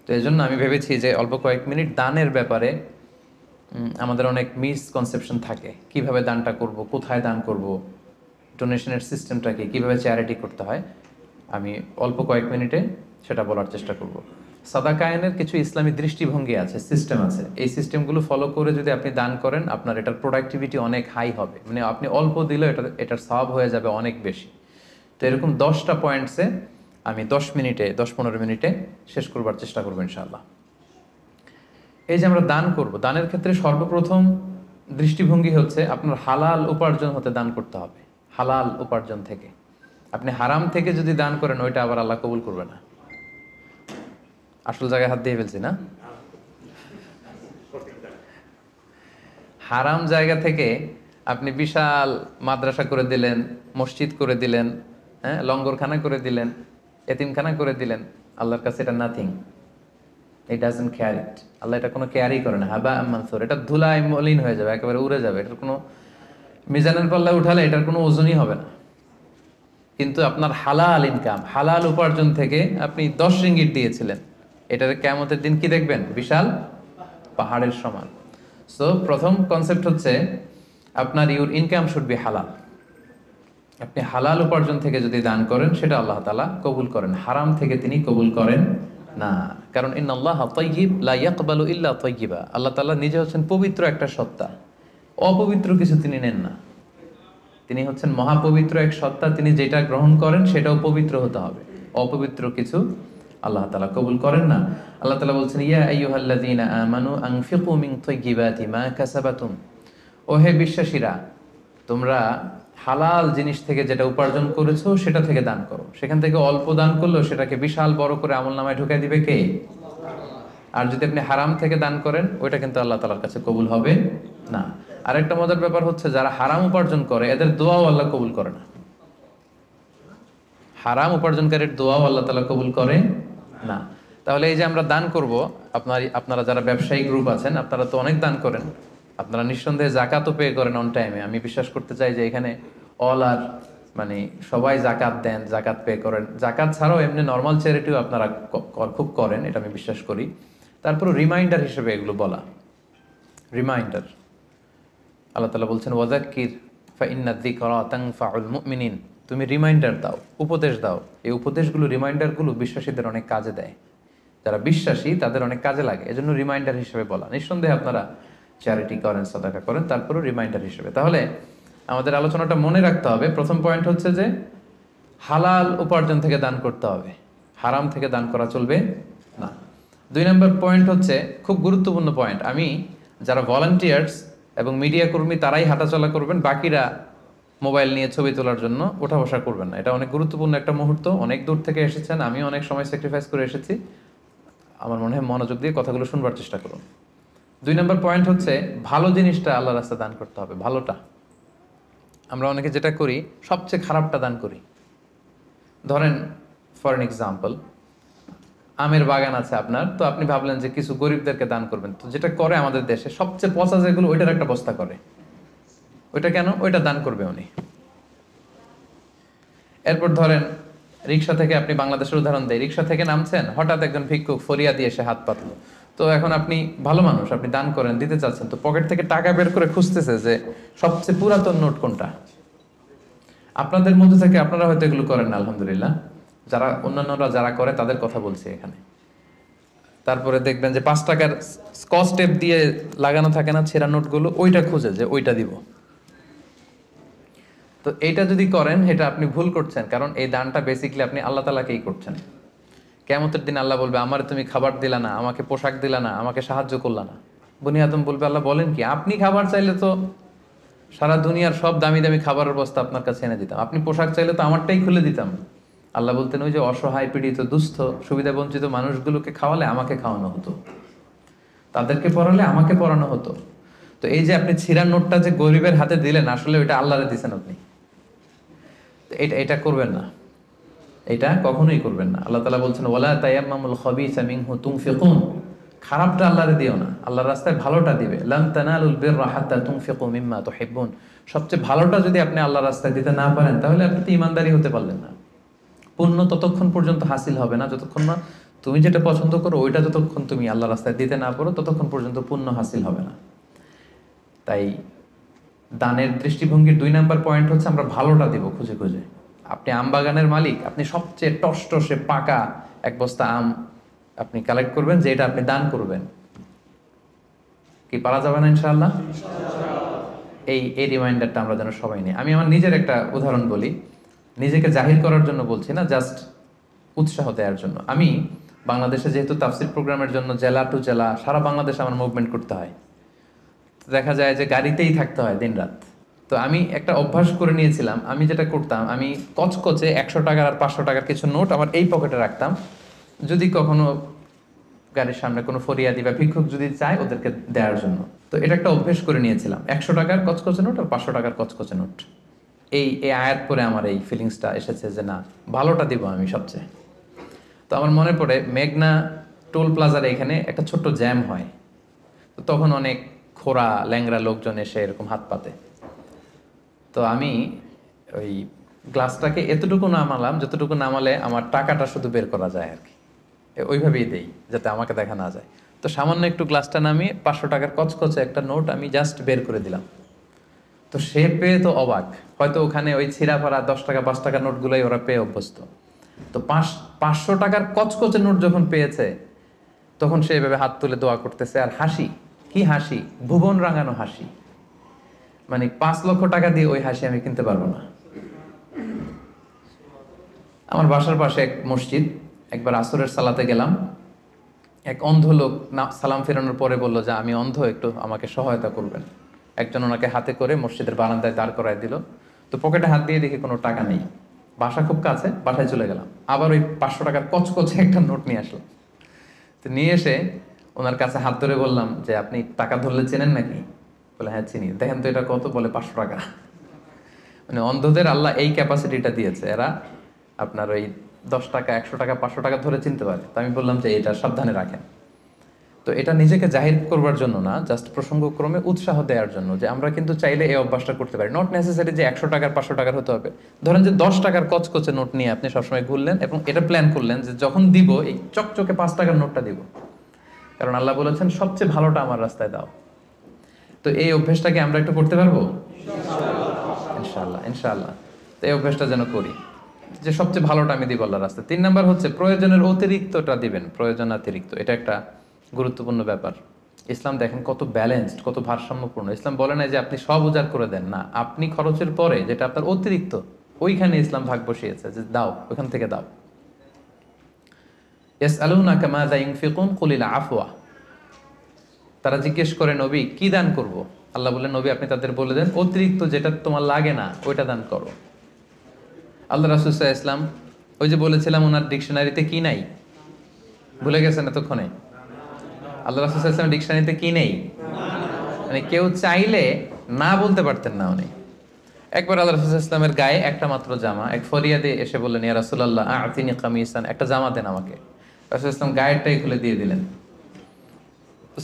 তো এই জন্য আমি ভেবেছি যে অল্প কয়েক মিনিট দানের ব্যাপারে আমাদের অনেক মিসকনসেপশন থাকে। কিভাবে দানটা করব, কোথায় দান করব, ডোনেশনের সিস্টেমটাকে কিভাবে চ্যারিটি করতে হয়, আমি অল্প কয়েক মিনিটে সেটা বলার চেষ্টা করব। সাদাকায়নের কিছু ইসলামী দৃষ্টিভঙ্গি আছে, সিস্টেম আছে। এই সিস্টেমগুলো ফলো করে যদি আপনি দান করেন আপনার এটার প্রোডাক্টিভিটি অনেক হাই হবে, মানে আপনি অল্প দিলেও এটার সওয়াব হয়ে যাবে অনেক বেশি। তো এরকম 10টা পয়েন্টসে আমি 10-15 মিনিটে শেষ করবার চেষ্টা করবো ইনশাআল্লাহ। এই যে আমরা দান করব, দানের ক্ষেত্রে সর্বপ্রথম দৃষ্টিভঙ্গি হচ্ছে আপনার হালাল উপার্জন হতে দান করতে হবে। হালাল উপার্জন থেকে। আপনি হারাম থেকে যদি দান করেন ওইটা আবার আল্লাহ কবুল করবে না। আসল জায়গায় হাত দিয়ে ফেলছি না? হারাম জায়গা থেকে আপনি বিশাল মাদ্রাসা করে দিলেন, মসজিদ করে দিলেন, হ্যাঁ, লঙ্গরখানা করে দিলেন, এতিমখানা করে দিলেন, আল্লাহর কাছে এটা নাথিং। ইট ডাজন্ট কেয়ার ইট। আল্লাহ এটা কোনো কেয়ারই করে না। হাবা মানসুর, এটা ধুলায় মলিন হয়ে যাবে, একেবারে উড়ে যাবে। এটার কোনো মিজানের পাল্লায় উঠালে এটার কোনো ওজনই হবে না। কিন্তু আপনার হালাল ইনকাম, হালাল উপার্জন থেকে আপনি 10 রিঙ্গিট দিয়েছিলেন, এটার কিয়ামতের দিন কি দেখবেন? বিশাল পাহাড়ের সমান। সো প্রথম কনসেপ্ট হচ্ছে আপনার ইউর ইনকাম শুড বি হালাল। আপনি হালাল উপার্জন থেকে যদি দান করেন সেটা আল্লাহ তাআলা কবুল করেন, হারাম থেকে তিনি কবুল করেন না। কারণ ইন্নাল্লাহ তাইয়্যিব লা ইয়াকবালু ইল্লা তাইয়্যিবা। আল্লাহ তাআলা নিজে হচ্ছেন পবিত্র একটা সত্তা, অপবিত্র কিছু তিনি নেন না। তিনি হচ্ছেন মহাপবিত্র এক সত্তা, তিনি যেটা গ্রহণ করেন সেটাও পবিত্র হতে হবে। অপবিত্র কিছু আল্লাহ তাআলা কবুল করেন না। আল্লাহ তাআলা বলছেন ইয়া আইয়ুহাল্লাযীনা আমানু আনফিকু মিন তাইয়্যিবাতি মা কাসাবাতুম। ও হে বিশ্বাসীরা, তোমরা হালাল জিনিস থেকে যেটা উপার্জন করেছো সেটা থেকে দান করো। সেখান থেকে অল্প দান করলেও সেটাকে বিশাল বড় করে আমলনামায় ঢুকাই দিবে কে? আর যদি আপনি হারাম থেকে দান করেন ওইটা কিন্তু আল্লাহ তাআলার কাছে কবুল হবে না। আরেকটা মজার ব্যাপার হচ্ছে যারা হারাম উপার্জন করে এদের দোয়াও আল্লাহ কবুল করে না। হারাম উপার্জনকারীর দোয়াও আল্লাহ তাআলা কবুল করে না। তাহলে এই যে আমরা দান করব, আপনারা যারা ব্যবসায়ী গ্রুপ আছেন আপনারা তো অনেক দান করেন, আপনারা নিঃসন্দেহে জাকাতও পে করেন অন টাইমে। আমি বিশ্বাস করতে চাই যে এখানে অল আর মানে সবাই জাকাত দেন, জাকাত পে করেন। জাকাত ছাড়াও এমনি নর্মাল চ্যারিটিও আপনারা খুব করেন, এটা আমি বিশ্বাস করি। তারপর রিমাইন্ডার হিসেবে এগুলো বলা, রিমাইন্ডার। আল্লাহ তাআলা বলছেন ওয়াযাক্কির ফাইন্না যিকরা তানফাউল মুমিনিন। তুমি রিমাইন্ডার দাও, উপদেশ দাও। এই উপদেশগুলো, রিমাইন্ডারগুলো বিশ্বাসীদের অনেক কাজে দেয়। যারা বিশ্বাসী তাদের অনেক কাজে লাগে, এজন্য রিমাইন্ডার হিসেবে বলা। নিঃসন্দেহে আপনারা চ্যারিটি করেন, সাদাকা করেন, তারপরও রিমাইন্ডার হিসেবে। তাহলে আমাদের আলোচনাটা মনে রাখতে হবে, প্রথম পয়েন্ট হচ্ছে যে হালাল উপার্জন থেকে দান করতে হবে, হারাম থেকে দান করা চলবে না। 2 নম্বর পয়েন্ট হচ্ছে খুব গুরুত্বপূর্ণ পয়েন্ট, আমি যারা ভলান্টিয়ার্স এবং মিডিয়া কর্মী তারাই হাঁটাচলা করবেন, বাকিরা মোবাইল নিয়ে ছবি তোলার জন্য ওঠা বসা করবেন না। এটা অনেক গুরুত্বপূর্ণ একটা মুহূর্ত। অনেক দূর থেকে এসেছেন, আমি অনেক সময় স্যাক্রিফাইস করে এসেছি। আমার মনে হয় মনোযোগ দিয়ে কথাগুলো শুনবার চেষ্টা করুন। 2 নম্বর পয়েন্ট হচ্ছে ভালো জিনিসটা আল্লাহর রাস্তায় দান করতে হবে, ভালোটা। আমরা অনেকে যেটা করি সবচেয়ে খারাপটা দান করি। ধরেন ফর এন এক্সাম্পল, আমের বাগান আছে আপনার, তো আপনি ভাবলেন যে কিছু গরিবদেরকে দান করবেন। তো যেটা করে আমাদের দেশে সবচেয়ে পচা যেগুলো ওইটার একটা বস্তা করে। ওইটা কেন? ওইটা দান করবে উনি। এরপর ধরেন রিক্সা থেকে, আপনি বাংলাদেশের উদাহরণ দেয়, রিক্সা থেকে নামছেন, হঠাৎ একজন ভিক্ষুক ফরিয়াদি এসে হাত পাতলো। তো এখন আপনি ভালো মানুষ, আপনি দান করেন, দিতে চাচ্ছেন, তো পকেট থেকে টাকা বের করে খুঁজতেছে যে সবচেয়ে পুরাতন নোট কোনটা। আপনাদের মধ্যে থেকে আপনারা হয়তো এগুলো করেন না, আলহামদুলিল্লাহ। যারা অন্যান্যরা যারা করে তাদের কথা বলছি এখানে। তারপরে দেখবেন যে 5 টাকার স্কচ টেপ দিয়ে লাগানো থাকে না ছেঁড়া নোটগুলো, ওইটা খুঁজে যে ওইটা দিব। তো এইটা যদি করেন এটা আপনি ভুল করছেন, কারণ এই দানটা বেসিক্যালি আপনি আল্লাহ তাআলাকেই করছেন। কিয়ামতের দিন আল্লাহ বলবে, আমার তুমি খাবার দিলা না, আমাকে পোশাক দিলা না, আমাকে সাহায্য করলা না। বনি আদম বলবে, আল্লাহ বলেন কি, আপনি খাবার চাইলে তো সারা দুনিয়ার সব দামি দামি খাবারের বস্তা আপনার কাছে এনে দিতাম, আপনি পোশাক চাইলে তো আমারটাই খুলে দিতাম। আল্লাহ বলতেন, ওই যে অসহায় পীড়িত দুস্থ সুবিধা বঞ্চিত মানুষগুলোকে খাওয়ালে আমাকে খাওয়ানো হতো, তাদেরকে পড়ালে আমাকে পড়ানো হতো। তো এই যে আপনি ছিঁড়া নোটটা যে গরিবের হাতে দিলেন, আসলে ওইটা আল্লাহরে দিছেন আপনি। তো এটা এটা করবেন না, এটা কখনোই করবেন না। আল্লাহ তাআলা বলছেন, ওয়ালা তায়াম্মামুল খাবিসা মিনহু তুনফিকুন, খারাপটা আল্লাহরে দিও না, আল্লাহর রাস্তায় ভালোটা দিবে। লান তানালুল বিররা হাত্তা তুনফিকু মিম্মা তুহিব্বুন, সবচেয়ে ভালোটা যদি আপনি আল্লাহর রাস্তায় দিতে না পারেন, তাহলে আপনি তো ঈমানদারি হতে পারলেন না। পুণ্য ততক্ষণ পর্যন্ত হাসিল হবে না যতক্ষণ না তুমি যেটা পছন্দ করো ওইটা যতক্ষণ তুমি আল্লাহর রাস্তায় দিতে না পারো, ততক্ষণ পর্যন্ত পুণ্য হাসিল হবে না। তাই দানের দৃষ্টিভঙ্গির 2 নাম্বার পয়েন্ট হচ্ছে আমরা ভালোটা দিব খুঁজে খুঁজে। আপনি আম বাগানের মালিক, আপনি সবচেয়ে টসটসে পাকা এক বস্তা আম আপনি কালেক্ট করবেন, যে এটা আপনি দান করবেন। কি পারা যাবে না ইনশাআল্লাহ? এই রিমাইন্ডারটা আমরা যেন সবাই নিই। আমি আমার নিজের একটা উদাহরণ বলি, নিজেকে জাহির করার জন্য বলছি না, জাস্ট উৎসাহ দেওয়ার জন্য। আমি বাংলাদেশে যেহেতু তাফসির প্রোগ্রামের জন্য জেলা টু জেলা সারা বাংলাদেশে আমার মুভমেন্ট করতে হয়, তো দেখা যায় যে গাড়িতেই থাকতে হয় দিন রাত। তো আমি একটা অভ্যাস করে নিয়েছিলাম, আমি যেটা করতাম, আমি কচকচে 100 টাকার আর 500 টাকার কিছু নোট আমার এই পকেটে রাখতাম। যদি কখনো গাড়ির সামনে কোনো ফরিয়াদি বা ভিক্ষুক যদি চায় ওদেরকে দেওয়ার জন্য, তো এটা একটা অভ্যেস করে নিয়েছিলাম। 100 টাকার কচকচে নোট আর 500 টাকার কচকচে নোট। এই এই আয়াত পরে আমার এই ফিলিংসটা এসেছে যে না, ভালোটা দিব আমি সবচেয়ে। তো আমার মনে পড়ে মেঘনা টোল প্লাজার এখানে একটা ছোট্ট জ্যাম হয়, তো তখন অনেক খোড়া ল্যাংরা লোকজন এসে এরকম হাত পাতে। তো আমি ওই গ্লাসটাকে এতটুকু নামালাম যতটুকু নামালে আমার টাকাটা শুধু বের করা যায় আর কি, ওইভাবেই দেই যাতে আমাকে দেখা না যায়। তো সামান্য একটু গ্লাসটা নামিয়ে 500 টাকার কচকচে একটা নোট আমি জাস্ট বের করে দিলাম। তো সে পেয়ে তো অবাক, হয়তো ওখানে ওই ছিঁড়া ফাড়া 10 টাকা 5 টাকার নোটগুলোই ওরা পেয়ে অভ্যস্ত। তো 500 টাকার কচকচে নোট যখন পেয়েছে, তখন সে এভাবে হাত তুলে দোয়া করতেছে আর হাসি, কি হাসি, ভুবন রাঙানো হাসি। মানে 5 লক্ষ টাকা দিয়ে ওই হাসি আমি কিনতে পারবো না। আমার বাসার পাশে এক মসজিদ, একবার আসরের সালাতে গেলাম, এক অন্ধ লোক সালাম ফেরানোর পরে বলল যে আমি অন্ধ, একটু আমাকে সহায়তা করবেন। একজন ওনাকে হাতে করে মসজিদের বারান্দায় দাঁড় করায় দিল। তো পকেটে হাত দিয়ে দেখি কোনো টাকা নেই। বাসা খুব কাছে, বাসায় চলে গেলাম, আবার ওই 500 টাকার কচকচে একটা নোট নিয়ে আসলাম। তো নিয়ে এসে ওনার কাছে হাত ধরে বললাম যে আপনি টাকা ধরলে চেনেন নাকি? বলে হ্যাঁ চিনি। দেখেন তো এটা কত? বলে 500 টাকা। মানে অন্ধদের আল্লাহ এই ক্যাপাসিটিটা দিয়েছে, এরা আপনার ওই 10 টাকা 100 টাকা 500 টাকা ধরে চিনতে পারে। তো আমি বললাম যে এটা সাবধানে রাখেন। তো এটা নিজেকে জাহির করবার জন্য না, জাস্ট প্রসঙ্গক্রমে উৎসাহ দেওয়ার জন্য যে আমরা কিন্তু চাইলে এই অভ্যাসটা করতে পারি। নট নেসেসারি যে 100 টাকার 500 টাকার হতে হবে। ধরেন যে 10 টাকার কচকচে নোট নিয়ে আপনি সবসময় ঘুরলেন এবং এটা প্ল্যান করলেন যে যখন দিব এই চকচকে 5 টাকার নোটটা দিব, কারণ আল্লাহ বলেছেন সবচেয়ে ভালোটা আমার রাস্তায় দাও। তো এই অভ্যেসটাকে আমরা একটু করতে পারবো ইনশাআল্লাহ, ইনশাআল্লাহ। তো এই অভ্যেসটা যেন করি যে সবচেয়ে ভালোটা আমি দিব আল্লাহর রাস্তায়। 3 নাম্বার হচ্ছে প্রয়োজনের অতিরিক্তটা দিবেন, প্রয়োজনাতিরিক্ত। এটা একটা গুরুত্বপূর্ণ ব্যাপার। ইসলাম দেখেন কত ব্যালেন্সড, কত ভারসাম্যপূর্ণ। ইসলাম বলে না যে আপনি সব উজাড় করে দেন, না, আপনি খরচের পরে যেটা আপনার অতিরিক্ত ওইখানে ইসলাম ভাগ বসিয়েছে যে দাও, ওইখান থেকে দাও। ইয়াসআলুনাকা মাযা ইউনফিকুন কুলিল আফওয়া, তারা জিজ্ঞেস করে নবী কি দান করব? আল্লাহ বলেন নবী আপনি তাদের বলে দেন অতিরিক্ত যেটা তোমার লাগে না ওইটা দান করো। আল্লাহ রাসূল সাল্লাল্লাহু আলাইহি ওয়াসাল্লাম, ওই যে বলেছিলাম ওনার ডিকশনারিতে কি নাই, ভুলে গেছেন এতক্ষণে? আল্লাহ রাসূল সাল্লাল্লাহু আলাইহি ওয়াসাল্লাম ডিকশনারিতে কি নেই? মানে কেউ চাইলে না বলতে পারতেন না উনি। একবার আল্লাহ রাসূল সাল্লাল্লাহু আলাইহি ওয়াসাল্লামের গায়ে একটা মাত্র জামা, এক ফরিয়াদে এসে বললেন ইয়া রাসূলুল্লাহ আ'তিনি কামিসান, একটা জামা দেন আমাকে। রাসূল সাল্লাল্লাহু আলাইহি ওয়াসাল্লাম গায়েরটাই খুলে দিয়ে দিলেন।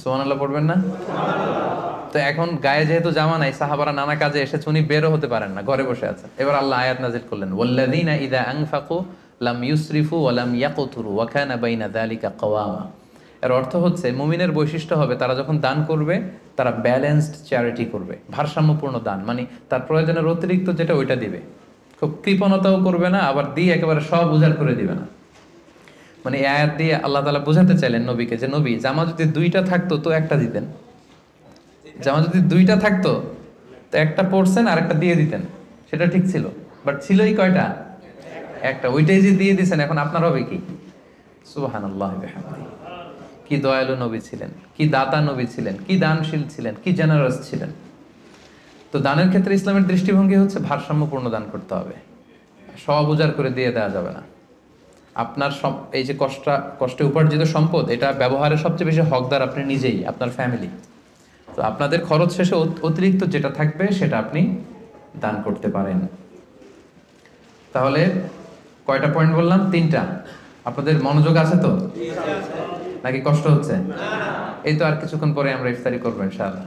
সুবহানাল্লাহ পড়বেন না? তো এখন গায়ে যেহেতু জামা নাই, সাহাবারা নানা কাজে এসেছে, উনি বেরও হতে পারেন না, ঘরে বসে আছেন। এবার আল্লাহ আয়াত নাযিল করলেন ওয়াল্লাযীনা ইযা আনফাকু লাম ইউসরিফু ওয়া লাম ইয়াকতুরু ওয়া কানা বাইনা যালিকা কাওয়ামা। এর অর্থ হচ্ছে মুমিনের বৈশিষ্ট্য হবে তারা যখন দান করবে তারা ব্যালেন্সড চ্যারিটি করবে, ভারসাম্যপূর্ণ দান, মানে তার প্রয়োজনের অতিরিক্ত যেটা ওইটা দিবে, খুব কৃপণতাও করবে না, আবার দিয়ে একেবারে সব উজাড় করে দিবে না। মানে এই আয়াত দিয়ে আল্লাহ তাআলা বোঝাতে চাইলেন নবীকে যে নবী, জামা যদি দুইটা থাকতো তো একটা দিতেন, জামা যদি দুইটা থাকতো তো একটা পরছেন আর একটা দিয়ে দিতেন, সেটা ঠিক ছিল। বাট ছিলই কয়টা? একটা, ওইটাই যে দিয়ে দিছেন, এখন আপনার হবে কি? সুবহানাল্লাহ বিহামদিহি। কি দয়ালু নবী ছিলেন, কি দাতা নবী ছিলেন, কি দানশীল ছিলেন, কি জেনারাস ছিলেন। তো দানের ক্ষেত্রে ইসলামের দৃষ্টিভঙ্গি হচ্ছে ভারসাম্যপূর্ণ দান করতে হবে, সব উজাড় করে দিয়ে দেওয়া যাবে না। আপনার সব এই যে কষ্টে উপার্জিত সম্পদ, এটা ব্যবহারের সবচেয়ে বেশি হকদার আপনি নিজেই, আপনার ফ্যামিলি। তো আপনাদের খরচ শেষে অতিরিক্ত যেটা থাকবে সেটা আপনি দান করতে পারেন। তাহলে কয়টা পয়েন্ট বললাম? 3টা। আপনাদের মনোযোগ আছে তো, নাকি কষ্ট হচ্ছে? এই তো আর কিছুক্ষণ পরে আমরা ইফতারি করবো ইনশাআল্লাহ।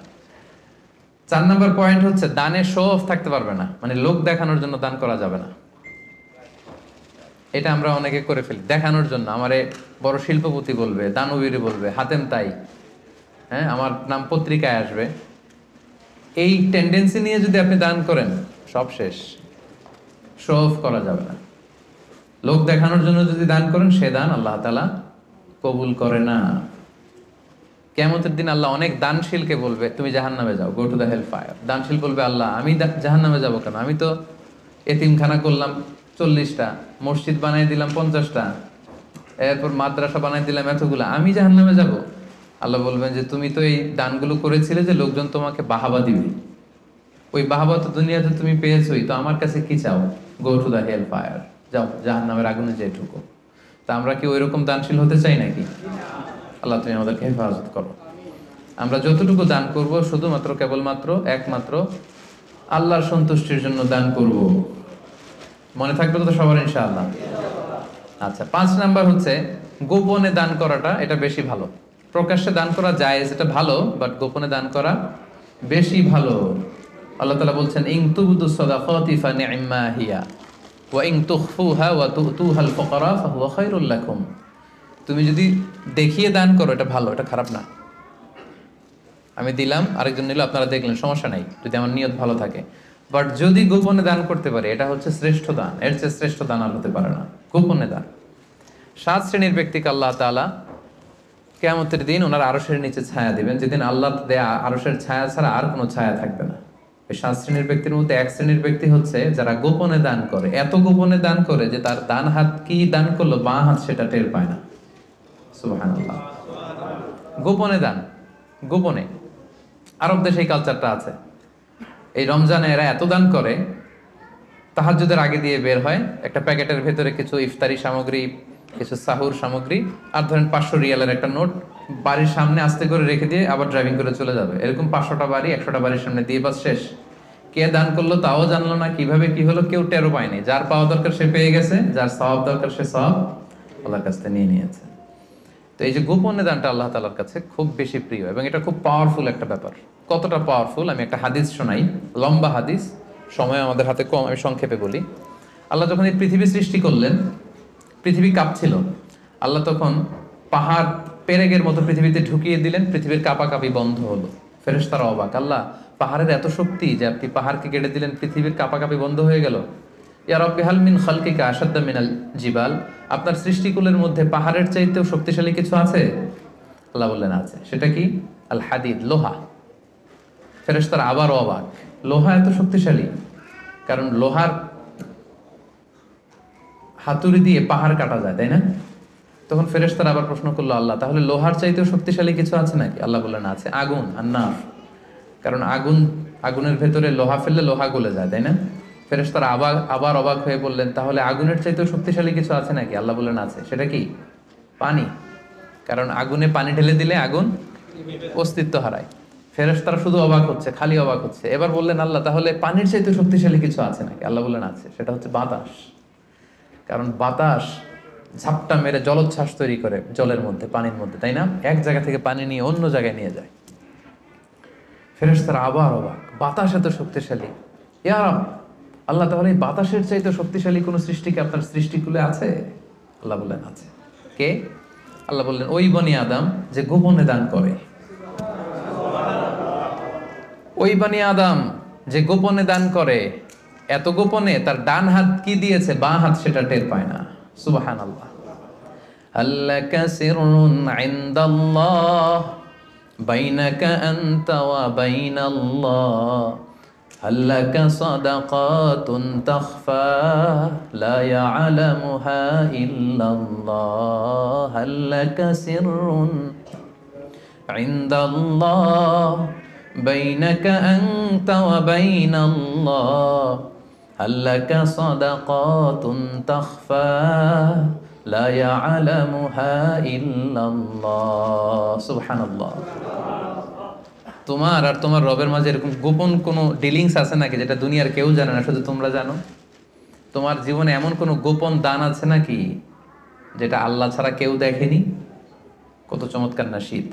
4 নম্বর পয়েন্ট হচ্ছে দানে শো অফ থাকতে পারবে না, মানে লোক দেখানোর জন্য দান করা যাবে না। এটা আমরা অনেকে করে ফেলি দেখানোর জন্য, আমারে বড় শিল্পপতি বলবে, দানবীর বলবে, হাতেম তাই, হ্যাঁ আমার নাম পত্রিকায় আসবে। এই টেন্ডেন্সি নিয়ে যদি আপনি দান করেন, সব শেষ। শো অফ করা যাবে না। লোক দেখানোর জন্য যদি দান করেন, সে দান আল্লাহ তাআলা কবুল করে না। কিয়ামতের দিন আল্লাহ অনেক দানশীলকে বলবে তুমি জাহান্নামে যাও, go to the hell fire. দানশীল বলবে আল্লাহ আমি জাহান্নামে যাব কেন? আমি তো এতিমখানা করলাম 40টা, মসজিদ বানাই দিলাম 50টা, এরপর মাদ্রাসা বানাই দিলাম এতগুলা, আমি জাহান্নামে যাব? আল্লাহ বলবেন যে তুমি তো এই দানগুলো করেছিলে যে লোকজন তোমাকে বাহাবা দিবে, ওই বাহাবা তো দুনিয়াতে তুমি পেয়েছোই, তো আমার কাছে কি চাও? Go to the hell fire, যাও জাহান্নামের আগুনে যেয়ে ঢুকো। তা আমরা কি ওইরকম দানশীল হতে চাই নাকি? আল্লাহ তুমি আমাদেরকে হেফাজত করো। আমরা যতটুকু দান করব শুধুমাত্র কেবলমাত্র একমাত্র আল্লাহর সন্তুষ্টির জন্য দান করব। মনে থাকবে তো সবার ইনশাআল্লাহ? আচ্ছা, 5 নাম্বার হচ্ছে গোপনে দান করাটা, এটা বেশি ভালো। প্রকাশ্যে দান করা জায়েজ, এটা ভালো, বাট গোপনে দান করা বেশি ভালো। আল্লাহ তাআলা বলছেন ইন তুবদু সাদাকাতি ফানি'মা হিয়া ওয়া ইন তুখফুহা ওয়া তু'তুহাল ফুকারা ফাহুয়া খায়রুল লাকুম। তুমি যদি দেখিয়ে দান করো এটা ভালো, এটা খারাপ না। আমি দিলাম, আরেকজন নিল, আপনারা দেখলেন, সমস্যা নাই যদি আমার নিয়ত ভালো থাকে। বাট যদি গোপনে দান করতে পারে, এটা হচ্ছে শ্রেষ্ঠ দান, এর চেয়ে শ্রেষ্ঠ দান আর হতে পারে না, গোপনে দান। 7 শ্রেণীর ব্যক্তিকে আল্লাহ তাআলা কিয়ামতের দিন ওনার আরশের নিচে ছায়া দিবেন, যেদিন আল্লাহ দেয়া আরশের ছায়া ছাড়া আর কোনো ছায়া থাকবে না। এই 7 শ্রেণীর ব্যক্তির মধ্যে 1 শ্রেণীর ব্যক্তি হচ্ছে যারা গোপনে দান করে, এত গোপনে দান করে যে তার ডান হাত কি দান করলো, বাঁ হাত সেটা টের পায় না। সুবহানাল্লাহ। গোপনে দান, গোপনে। আরব দেশে এই কালচারটা আছে। এই রমজানে এরা এত দান করে, তাহাজ্জুদের আগে দিয়ে বের হয়, একটা প্যাকেটের ভেতরে কিছু ইফতারি সামগ্রী, কিছু সাহুর সামগ্রী, আর ধরেন 500 রিয়ালের একটা নোট বাড়ির সামনে আস্তে করে রেখে দিয়ে আবার ড্রাইভিং করে চলে যাবে। এরকম 500টা বাড়ি 100টা বাড়ির সামনে দিয়ে বাস শেষ। কে দান করলো তাও জানলো না, কিভাবে কি হলো কেউ টেরও পায়নি। যার পাওয়া দরকার সে পেয়ে গেছে, যার সওয়াব দরকার সে সওয়াব আল্লাহর কাছ থেকে নিয়ে নিয়েছে। তো এই যে গোপনে দানটা আল্লাহ তাআলার কাছে খুব বেশি প্রিয়, এবং এটা খুব পাওয়ারফুল একটা ব্যাপার। কতটা পাওয়ারফুল আমি একটা হাদিস শোনাই, লম্বা হাদিস, সময় আমাদের হাতে কম, আমি সংক্ষেপে বলি। আল্লাহ যখন এই পৃথিবী সৃষ্টি করলেন, পৃথিবী কাঁপছিল, আল্লাহ তখন পাহাড় পেরেকের মতো পৃথিবীতে ঢুকিয়ে দিলেন, পৃথিবীর কাঁপাকাঁপি বন্ধ হলো। ফেরেশতারা অবাক, আল্লাহ পাহাড়ের এত শক্তি যে আপনি পাহাড়কে কেটে দিলেন, পৃথিবীর কাঁপাকাঁপি বন্ধ হয়ে গেল। ইয়া রাব্বি হাল মিন খালকিকা আশাদ্দা মিনাল জিবাল, আপনার সৃষ্টিকুলের মধ্যে পাহাড়ের চাইতেও শক্তিশালী কিছু আছে? আল্লাহ বললেন আছে। সেটা কি? আল হাদিদ, লোহা। ফেরেশতারা আবার অবাক, লোহা এত শক্তিশালী? কারণ লোহার হাতুড়ি দিয়ে পাহাড় কাটা যায়, তাই না? তখন ফেরেশতারা আবার প্রশ্ন করলো, আল্লাহ তাহলে লোহার চাইতেও শক্তিশালী কিছু আছে নাকি? আল্লাহ বললেন আছে, আগুন, আন্নার। কারণ আগুনের ভেতরে লোহা ফেললে লোহা গলে যায়, তাই না? ফেরেশতারা আবার অবাক হয়ে বললেন, তাহলে আগুনের চাইতেও শক্তিশালী কিছু আছে নাকি? আল্লাহ বললেন আছে। সেটা কি? পানি। কারণ আগুনে পানি ঢেলে দিলে আগুন অস্তিত্ব হারায়। ফেরেশতারা শুধু অবাক হচ্ছে, খালি অবাক হচ্ছে। এবার বললেন, আল্লাহ তাহলে পানির চাইতেও শক্তিশালী কিছু আছে নাকি? আল্লাহ বললেন আছে। সেটা হচ্ছে বাতাস। কারণ বাতাস ঝাপটা মেরে জলোচ্ছ্বাস তৈরি করে জলের মধ্যে, পানির মধ্যে, তাই না? এক জায়গা থেকে পানি নিয়ে অন্য জায়গায় নিয়ে যায়। ফেরেশতারা আবার অবাক, বাতাস এত শক্তিশালী? ইয়া রাব, আল্লাহ তাহলে এই বাতাসের চাইতে শক্তিশালী কোন সৃষ্টিকে আপনার সৃষ্টিকুলে আছে? আল্লাহ বললেন আছে। কে? আল্লাহ বললেন ওই বনি আদম যে গোপনে দান করে। ওই বনি আদম যে গোপনে দান করে, এত গোপনে তার ডান হাত কি দিয়েছে বাঁ হাত সেটা টের পায় না। সুবহানাল্লাহ। আল্লাকা সিররুন ইনদাল্লাহ বাইনাকা আনতা ওয়া বাইনাল্লাহ আল্লাকা সাদাকাতুন তাখফা লা ইয়ালামুহা ইল্লাল্লাহ আল্লাকা সিররুন ইনদাল্লাহ বাইনাকা আনতা ওয়া বাইনাল্লাহ আল্লাকা সাদাকাতুন তাখফা লা ইয়ালামুহা ইল্লাল্লাহ। সুবহানাল্লাহ। তোমার আর তোমার রবের মাঝে এরকম গোপন কোনো ডিলিংস আছে নাকি যেটা দুনিয়ার কেউ জানে না, শুধু তোমরা জানো? তোমার জীবনে এমন কোনো গোপন দান আছে নাকি যেটা আল্লাহ ছাড়া কেউ দেখেনি? কত চমৎকার না শীত!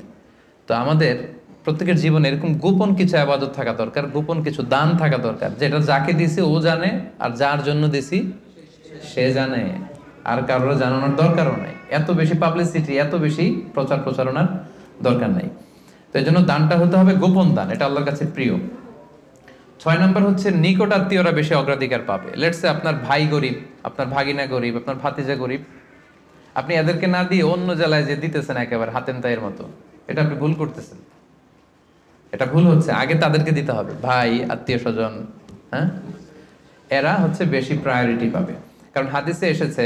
তো আমাদের প্রত্যেকের জীবনে এরকম গোপন কিছু আবাদত থাকা দরকার, গোপন কিছু দান থাকা দরকার, যেটা যাকে দিছি ও জানে, আর যার জন্য দিছি সে জানে, আর কারোর জানানোর দরকারও নাই। এত বেশি পাবলিসিটি, এত বেশি প্রচার প্রচারণার দরকার নাই। তো এই জন্য দানটা হতে হবে গোপন দান, এটা আল্লাহর কাছে প্রিয়। 6 নম্বর হচ্ছে নিকট আত্মীয়রা বেশি অগ্রাধিকার পাবে। লেটস সে আপনার ভাই গরিব, আপনার ভাগিনা গরিব, আপনার ভাতিজা গরিব, আপনি এদেরকে না দিয়ে অন্য জেলায় যে দিতেছেন একেবারে হাতেম তাইয়ের মতো, এটা আপনি ভুল করতেছেন। এটা ভুল হচ্ছে, আগে তাদেরকে দিতে হবে, ভাই আত্মীয় স্বজন, হ্যাঁ, এরা হচ্ছে বেশি প্রায়োরিটি পাবে। কারণ হাদিসে এসেছে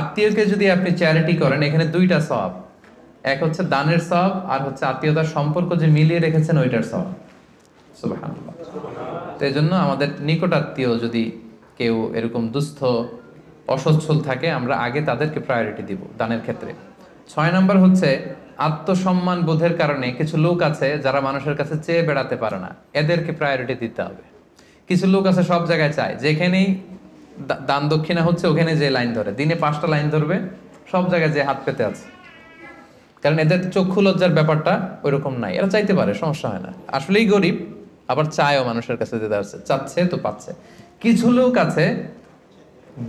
আত্মীয়কে যদি আপনি চ্যারিটি করেন, এখানে দুইটা সওয়াব, এক হচ্ছে দানের সওয়াব, আর হচ্ছে আত্মীয়তার সম্পর্ক যে মিলিয়ে রেখেছেন ওইটার সওয়াব। সুবহানাল্লাহ। তো এই জন্য আমাদের নিকট আত্মীয় যদি কেউ এরকম দুস্থ অসচ্ছল থাকে, আমরা আগে তাদেরকে প্রায়োরিটি দিব দানের ক্ষেত্রে। 6 নম্বর হচ্ছে আত্মসম্মান বোধের কারণে কিছু লোক আছে যারা মানুষের কাছে চেয়ে বেড়াতে পারে না, এদেরকে প্রায়োরিটি দিতে হবে। কিছু লোক আছে সব জায়গায় চায়, যেখানেই দান দক্ষিণা হচ্ছে ওখানে যে লাইন ধরে, দিনে 5টা লাইন ধরবে, সব জায়গায় যে হাত পেতে আছে। কারণ এদের চক্ষু লজ্জার ব্যাপারটা ওইরকম নাই, এরা চাইতে পারে, সমস্যা হয় না, আসলেই গরিব, আবার চায়ও মানুষের কাছে দিতে আসছে, চাচ্ছে তো পাচ্ছে। কিছু লোক আছে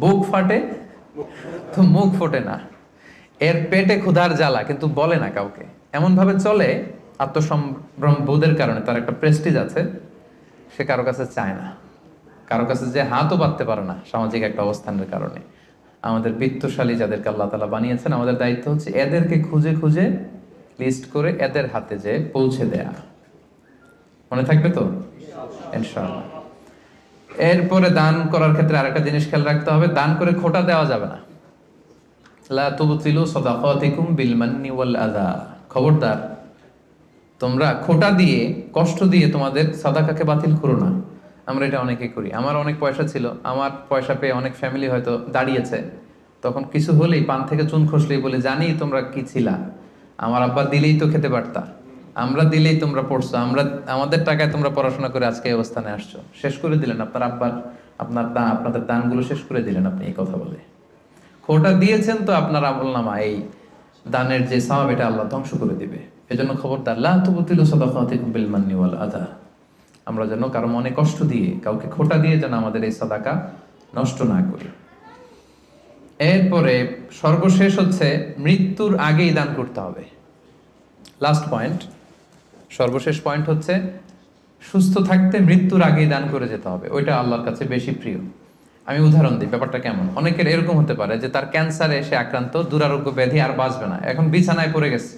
বুক ফাটে তো মুখ ফোটে না, এর পেটে ক্ষুধার জ্বালা কিন্তু বলে না কাউকে, এমন ভাবে চলে আত্মসম্ভ্রম বোধের কারণে, তার একটা প্রেস্টিজ আছে, সে কারো কাছে চায় না, কারো কাছে যে হাতও পাততে পারে না সামাজিক একটা অবস্থানের কারণে। আমাদের বিত্তশালী যাদেরকে আল্লাহ তাআলা বানিয়েছেন, আমাদের দায়িত্ব হচ্ছে এদেরকে খুঁজে খুঁজে লিস্ট করে এদের হাতে যে পৌঁছে দেয়া। মনে থাকবে তো ইনশাআল্লাহ। এরপরে দান করার ক্ষেত্রে আরেকটা জিনিস খেয়াল রাখতে হবে, দান করে খোটা দেওয়া যাবে না। লা তুবতিলু সাদাকাতিকুম বিল মান্নি ওয়াল আযা। খবরদার, তোমরা খোটা দিয়ে, কষ্ট দিয়ে তোমাদের সাদাকাকে বাতিল করো না। আমরা এটা অনেকে করি। আমার অনেক পয়সা ছিল, আমার পয়সা পেয়ে অনেক ফ্যামিলি হয়তো দাঁড়িয়েছে, তখন কিছু হলেই পান থেকে চুন খসলেই বলে, জানি তোমরা কি ছিলা, আমার আব্বা দিলেই তো খেতে পারতা, আমরা দিলেই তোমরা পড়ছো, আমরা আমাদের টাকায় তোমরা পড়াশোনা করে আজকে এই অবস্থানে আসছো, শেষ করে দিলেন আপনার আব্বার, আপনাদের দানগুলো শেষ করে দিলেন আপনি এই কথা বলে। খোটা দিয়েছেন তো আপনার আমলনামা এই দানের যে সওয়াব, এটা আল্লাহ ধ্বংস করে দিবে। এজন্য খবরদার, লা তুবতিলু সাদাকাতিকুম বিল মান্নি ওয়াল আযা। আমরা যেন কারো মনে কষ্ট দিয়ে, কাউকে খোটা দিয়ে যেন আমাদের এই সাদাকা নষ্ট না করি। এরপরে সর্বশেষ হচ্ছে মৃত্যুর আগেই দান করতে হবে। লাস্ট পয়েন্ট, সর্বশেষ পয়েন্ট হচ্ছে সুস্থ থাকতে মৃত্যুর আগেই দান করে যেতে হবে, ওইটা আল্লাহর কাছে বেশি প্রিয়। আমি উদাহরণ দিই, ব্যাপারটা কেমন। অনেকের এরকম হতে পারে যে তার ক্যান্সারে সে আক্রান্ত, দুরারোগ্য ব্যাধি, আর বাঁচবে না, এখন বিছানায় পড়ে গেছে,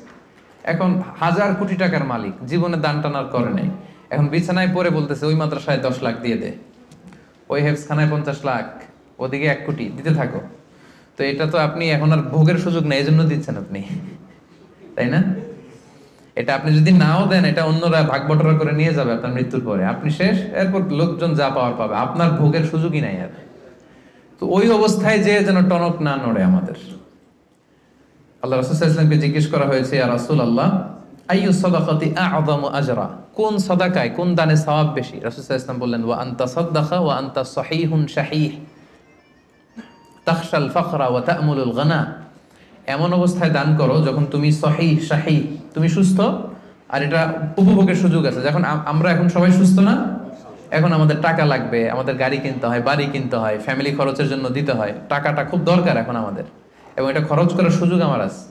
এখন 1000 কোটি টাকার মালিক, জীবনে দান টানার করে নেই, এখন বিছানায় পড়ে বলতেছে ওই মাদ্রাসায় 10 লাখ দিয়ে দে, ওই হেফসখানায় 50 লাখ, ওদিকে 1 কোটি দিতে থাকো। তো এটা তো আপনি এখন আর ভোগের সুযোগ নেই, এই জন্য দিচ্ছেন আপনি, তাই না? এটা আপনি যদি নাও দেন, এটা অন্যরা ভাগ বটরা করে নিয়ে যাবে আপনার মৃত্যুর পরে, আপনি শেষ, এরপর লোকজন যা পাওয়ার পাবে, আপনার ভোগের সুযোগই নাই আর। তো ওই অবস্থায় যে যেন টনক না নড়ে আমাদের। আল্লাহ রাসূল সাল্লাল্লাহু আলাইহি ওয়াসাল্লামকে জিজ্ঞেস করা হয়েছে, ইয়া রাসূলুল্লাহ আইয়ু সাদাকাতি আ'যামু আজরা, কোন সাদাকায়, কোন দানে সওয়াব বেশি? রাসূল সাল্লাল্লাহু আলাইহি ওয়াসাল্লাম বললেন, ওয়া আনতা সাদাকা ওয়া আনতা সহিহুন শাহীহ তাখশাল ফাকরা ওয়া তা'মুলুল গানা। এমন অবস্থায় দান করো যখন তুমি সহিহ শাহীহ, তুমি সুস্থ, আর এটা উপভোগের সুযোগ আছে। যখন আমরা এখন সবাই সুস্থ না, এখন আমাদের টাকা লাগবে, আমাদের গাড়ি কিনতে হয়, বাড়ি কিনতে হয়, ফ্যামিলি খরচের জন্য দিতে হয়, টাকাটা খুব দরকার এখন আমাদের, এবং এটা খরচ করার সুযোগ আমার আছে।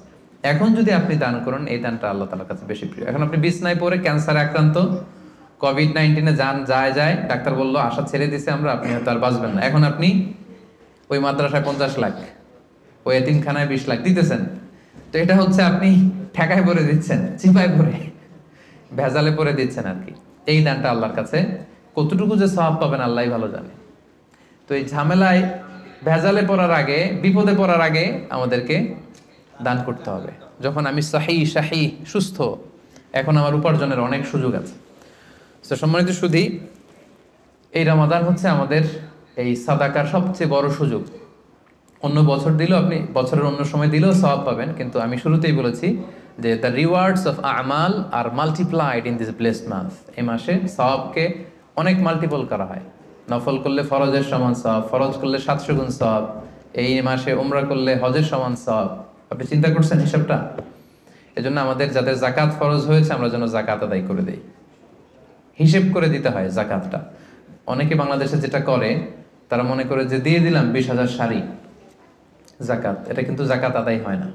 এখন যদি আপনি দান করেন, এই দানটা আল্লাহ তাআলার কাছে বেশি প্রিয়। এখন আপনি বিছনায় পড়ে ক্যান্সারে আক্রান্ত, কোভিড-19 যান যায় যায়, ডাক্তার বলল আশা ছেড়ে দিছে আমরা, আপনি হয়তো আর বাঁচবেন না। এখন আপনি ওই মাদ্রাসায় 50 লাখ, ওই এতিমখানায় 20 লাখ দিতেছেন। তো এটা হচ্ছে আপনি ঠেকায় পরে দিচ্ছেন, চিপায় পরে, ভেজালে পরে দিচ্ছেন আর কি। এই দানটা আল্লাহর কাছে কতটুকু যে সওয়াব পাবেন আল্লাহই ভালো জানে। তো এই ঝামেলায় ভেজালে পড়ার আগে, বিপদে পড়ার আগে আমাদেরকে দান করতে হবে। যখন আমি শাহী সুস্থ, এখন আমার উপার্জনের অনেক সুযোগ আছে। তো সম্মানিত সুধী, এই রমাদান হচ্ছে আমাদের এই সাদাকার সবচেয়ে বড় সুযোগ। অন্য বছর দিলেও আপনি, বছরের অন্য সময় দিলেও সওয়াব পাবেন, কিন্তু আমি শুরুতেই বলেছি যে দ্য রিওয়ার্ডস অফ আমাল are multiplied in this blessed month. এই মাসে সওয়াবকে অনেক মাল্টিপল করা হয়। নফল করলে ফরজের সমান সওয়াব, ফরজ করলে 700 গুণ সওয়াব, এই মাসে উমরা করলে হজের সমান সওয়াব। আপনি চিন্তা করছেন হিসাবটা? এজন্য আমাদের যাদের জাকাত ফরজ হয়েছে, আমরা যেন জাকাত আদায় করে দেই। হিসেব করে দিতে হয় জাকাতটা। অনেকে বাংলাদেশে যেটা করে, তারা মনে করে যে দিয়ে দিলাম 20,000 শাড়ি জাকাত, এটা কিন্তু জাকাত আদায় হয় না।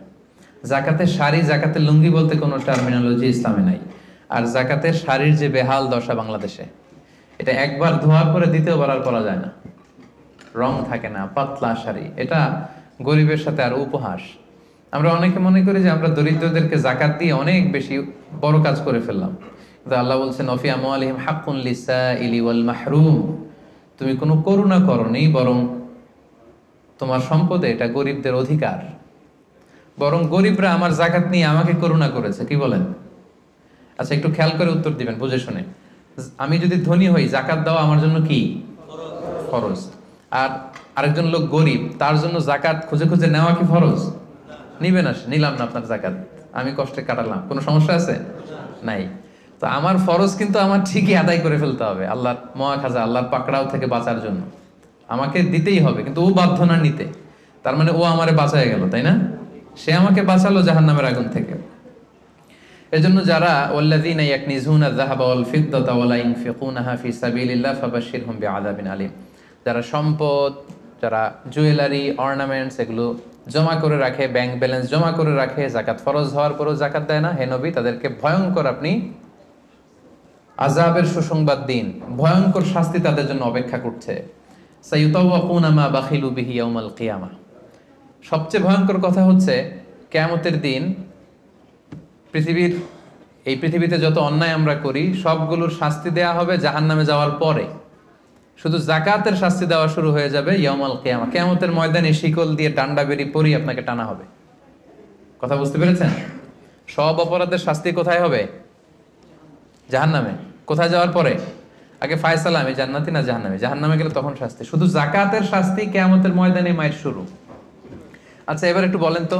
জাকাতের শাড়ি, জাকাতের লুঙ্গি বলতে কোনো টার্মিনোলজি ইসলামে নাই। আর জাকাতের শাড়ির যে বেহাল দশা বাংলাদেশে, এটা একবার ধোয়ার পরে দ্বিতীয়বার আর পরা যায় না, রং থাকে না, পাতলা শাড়ি। এটা গরিবের সাথে আর উপহাস। আমরা অনেকে মনে করি যে আমরা দরিদ্রদেরকে জাকাত দিয়ে অনেক বেশি বড় কাজ করে ফেললাম, কিন্তু আল্লাহ বলছেন ওয়া ফি আমওয়ালিহিম হাক্কুন লিসাইলি ওয়াল মাহরুম। তুমি কোনো করুণা করনি, বরং তোমার সম্পদে এটা গরিবদের অধিকার। বরং গরিবরা আমার জাকাত নিয়ে আমাকে করুণা করেছে। কি বলেন? আচ্ছা, একটু খেয়াল করে উত্তর দিবেন বুঝে শুনে। আমি যদি ধনী হই, জাকাত দেওয়া আমার জন্য কি ফরজ? আর আরেকজন লোক গরিব, তার জন্য জাকাত খুঁজে খুঁজে নেওয়া কি ফরজ? নিবে না, নিলাম না আপনার জাকাত, আমি কষ্টে কাটালাম, কোনো সমস্যা আছে? নাই। তো আমার ফরজ কিন্তু আমার ঠিকই আদায় করে ফেলতে হবে, আল্লাহর মহাখাজা, আল্লাহর পাকড়াও থেকে বাঁচার জন্য আমাকে দিতেই হবে। কিন্তু ও বাধ্য না নিতে, তার মানে ও আমারে বাঁচায় গেল, তাই না? সে আমাকে বাঁচালো জাহান্নামের আগুন থেকে। এজন্য যারা ওয়াল্লাযীনা ইয়াকনিজুনা আয-যাহাবা ওয়াল ফিদ্দাতা ওয়া লা ইউনফিকুনাহা ফি সাবিলিল্লাহ ফাবাশশিরহুম বিআযাবিন আলীম। যারা সম্পদ, যারা জুয়েলারি, অর্নামেন্টস এগুলো জমা করে রাখে, ব্যাংক ব্যালেন্স জমা করে রাখে, যাকাত ফরজ হওয়ার পরও যাকাত দেয় না, হে নবী তাদেরকে ভয়ঙ্কর আপনি আযাবের সুসংবাদ দিন, ভয়ঙ্কর শাস্তি তাদের জন্য অপেক্ষা করছে। সাইয়ুতাওয়াকুনা মা বাখিলু বিহি ইয়াউমাল কিয়ামাহ। সবচেয়ে ভয়ঙ্কর কথা হচ্ছে কিয়ামতের দিন এই পৃথিবীতে যত অন্যায় আমরা করি সবগুলোর শাস্তি দেয়া হবে জাহান্নামে যাওয়ার পরে। শুধু জাকাতের শাস্তি দেওয়া শুরু হয়ে যাবে ইয়াউমাল কিয়ামা। কিয়ামতের ময়দানে শিকল দিয়ে ডান্ডা বেরি পরি আপনাকে টানা হবে। কথা বুঝতে পেরেছেন? সব অপরাধের শাস্তি কোথায় হবে? জাহান্নামে। কোথায় যাওয়ার পরে? আগে ফায়সালা, আমি জান্নাতি না জাহান্নামে। জাহান্নামে গেলে তখন শাস্তি। শুধু জাকাতের শাস্তি কিয়ামতের ময়দানে মায়ের শুরু। আচ্ছা, এবার একটু বলেন তো,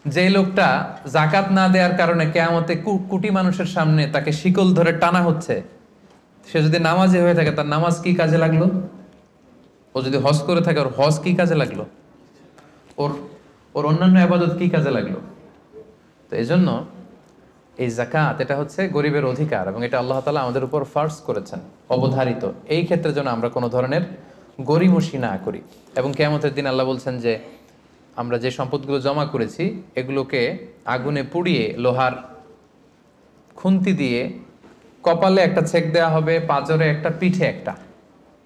যে লোকটা জাকাত না দেওয়ার কারণে কিয়ামতে কোটি মানুষের সামনে তাকে শিকল ধরে টানা হচ্ছে, সে যদি নামাজি হয়ে থাকে তার নামাজ কি কাজে লাগলো? ও যদি হজ করে থাকে ওর হজ কি কাজে লাগলো? ওর অন্যান্য ইবাদত কি কাজে লাগলো? তো এই জন্য এই যাকাত, এটা হচ্ছে গরিবের অধিকার এবং এটা আল্লাহ তাআলা আমাদের উপর ফার্জ করেছেন, অবধারিত। এই ক্ষেত্রে যেন আমরা কোনো ধরনের গরিমসি না করি। এবং কিয়ামতের দিন আল্লাহ বলছেন যে আমরা যে সম্পদগুলো জমা করেছি এগুলোকে আগুনে পুড়িয়ে, লোহার খুন্তি দিয়ে কপালে একটা ছেক দেওয়া হবে, পাঁজরে একটা, পিঠে একটা।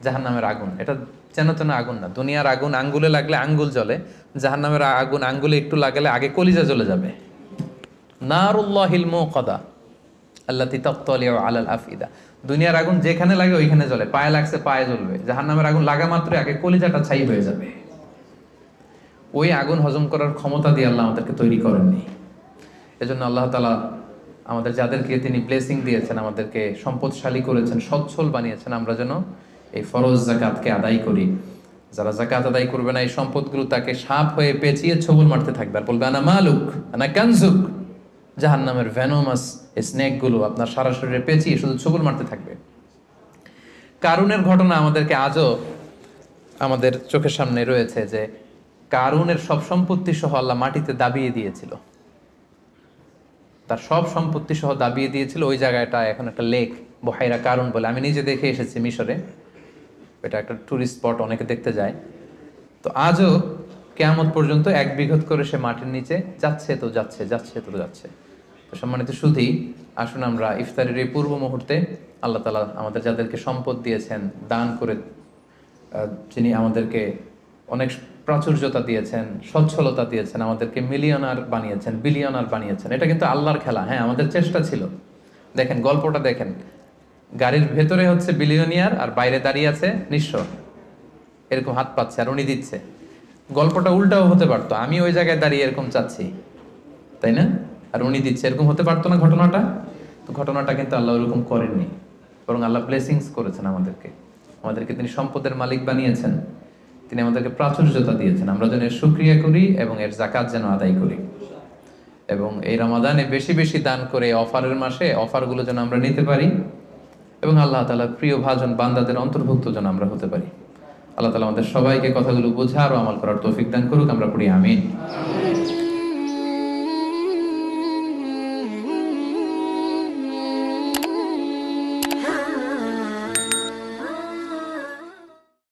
জাহান্নামের আগুন এটা যেন তেন আগুন না। দুনিয়ার আগুন আঙ্গুলে লাগলে আঙ্গুল জ্বলে, জাহান্নামের আগুন আঙ্গুলে একটু লাগালে আগে কলিজা জ্বলে যাবে। নারুল্লাহিল মুকাদা আল্লাতী তাত্তালিউ আলাল আফিদা। দুনিয়ার আগুন যেখানে লাগে ওইখানে জ্বলে, পায়ে লাগছে পায়ে জ্বলবে। জাহান্নামের আগুন লাগা মাত্রই আগে কলিজাটা ছাই হয়ে যাবে। ওই আগুন হজম করার ক্ষমতা দিয়ে আল্লাহ আমাদেরকে তৈরি করেননি। এজন্য আল্লাহ তাআলা আমাদের যাদেরকে তিনি ব্লেসিং দিয়েছেন, আমাদেরকে সম্পদশালী করেছেন, সচ্ছল বানিয়েছেন, আমরা যেন এই ফরজ যাকাতকে আদায় করি। যারা যাকাত আদায় করবে না, এই সম্পদগুলো তাকে সাপ হয়ে পেঁচিয়ে ছবল মারতে থাকবে আর বলবে আনা মালুক আনা কানজুক। জাহান্নামের ভেনোমাস স্নেকগুলো আপনার সারা শরীরে পেঁচিয়ে শুধু ছবল মারতে থাকবে। কারুনের ঘটনা আমাদেরকে আজও আমাদের চোখের সামনে রয়েছে যে কারুনের সব সম্পত্তি সহ আল্লাহ মাটিতে দাবিয়ে দিয়েছিল। তার সব সম্পত্তি সহ দাবিয়ে দিয়েছিল। ওই জায়গাটা এখন একটা লেক, বহাইরা কারুন বলে। আমি নিজে দেখে এসেছি মিশরে, এটা একটা টুরিস্ট স্পট, অনেকে দেখতে যায়। তো আজও কিয়ামত পর্যন্ত 1 বিঘত করে সে মাটির নিচে যাচ্ছে তো যাচ্ছে, যাচ্ছে তো যাচ্ছে। তো সম্মানিত সুধী, আসুন আমরা ইফতারের এই পূর্ব মুহূর্তে আল্লাহ তাআলা আমাদের যাদেরকে সম্পদ দিয়েছেন, দান করে যিনি আমাদেরকে অনেক প্রাচুর্যতা দিয়েছেন, সচ্ছলতা দিয়েছেন, আমাদেরকে মিলিয়নার বানিয়েছেন, বিলিয়নার বানিয়েছেন, এটা কিন্তু আল্লাহর খেলা। হ্যাঁ, আমাদের চেষ্টা ছিল। দেখেন গল্পটা দেখেন, গাড়ির ভেতরে হচ্ছে বিলিয়নিয়ার আর বাইরে দাঁড়িয়ে আছে নিঃস্ব, এরকম হাত পাচ্ছে আর উনি দিচ্ছে। গল্পটা উল্টাও হতে পারতো, আমি ওই জায়গায় দাঁড়িয়ে এরকম চাচ্ছি, তাই না, আর উনি দিচ্ছে, এরকম হতে পারতো না ঘটনাটা? তো ঘটনাটা কিন্তু আল্লাহ ওরকম করেননি, বরং আল্লাহ ব্লেসিংস করেছেন আমাদেরকে। আমাদেরকে তিনি সম্পদের মালিক বানিয়েছেন, তিনি আমাদেরকে প্রাচুর্যতা দিয়েছেন, আমরা যেন এর শুকরিয়া করি এবং এর জাকাত যেন আদায় করি, এবং এই রমাদানে বেশি বেশি দান করে অফারের মাসে অফারগুলো যেন আমরা নিতে পারি, এবং আল্লাহ তাআলার প্রিয় ভাজন বান্দাদের অন্তর্ভুক্ত যেন আমরা হতে পারি। আল্লাহ তাআলা আমাদের সবাইকে কথাগুলো বোঝার ও আমল করার তৌফিক দান করুক। আমরা পড়ি আমিন।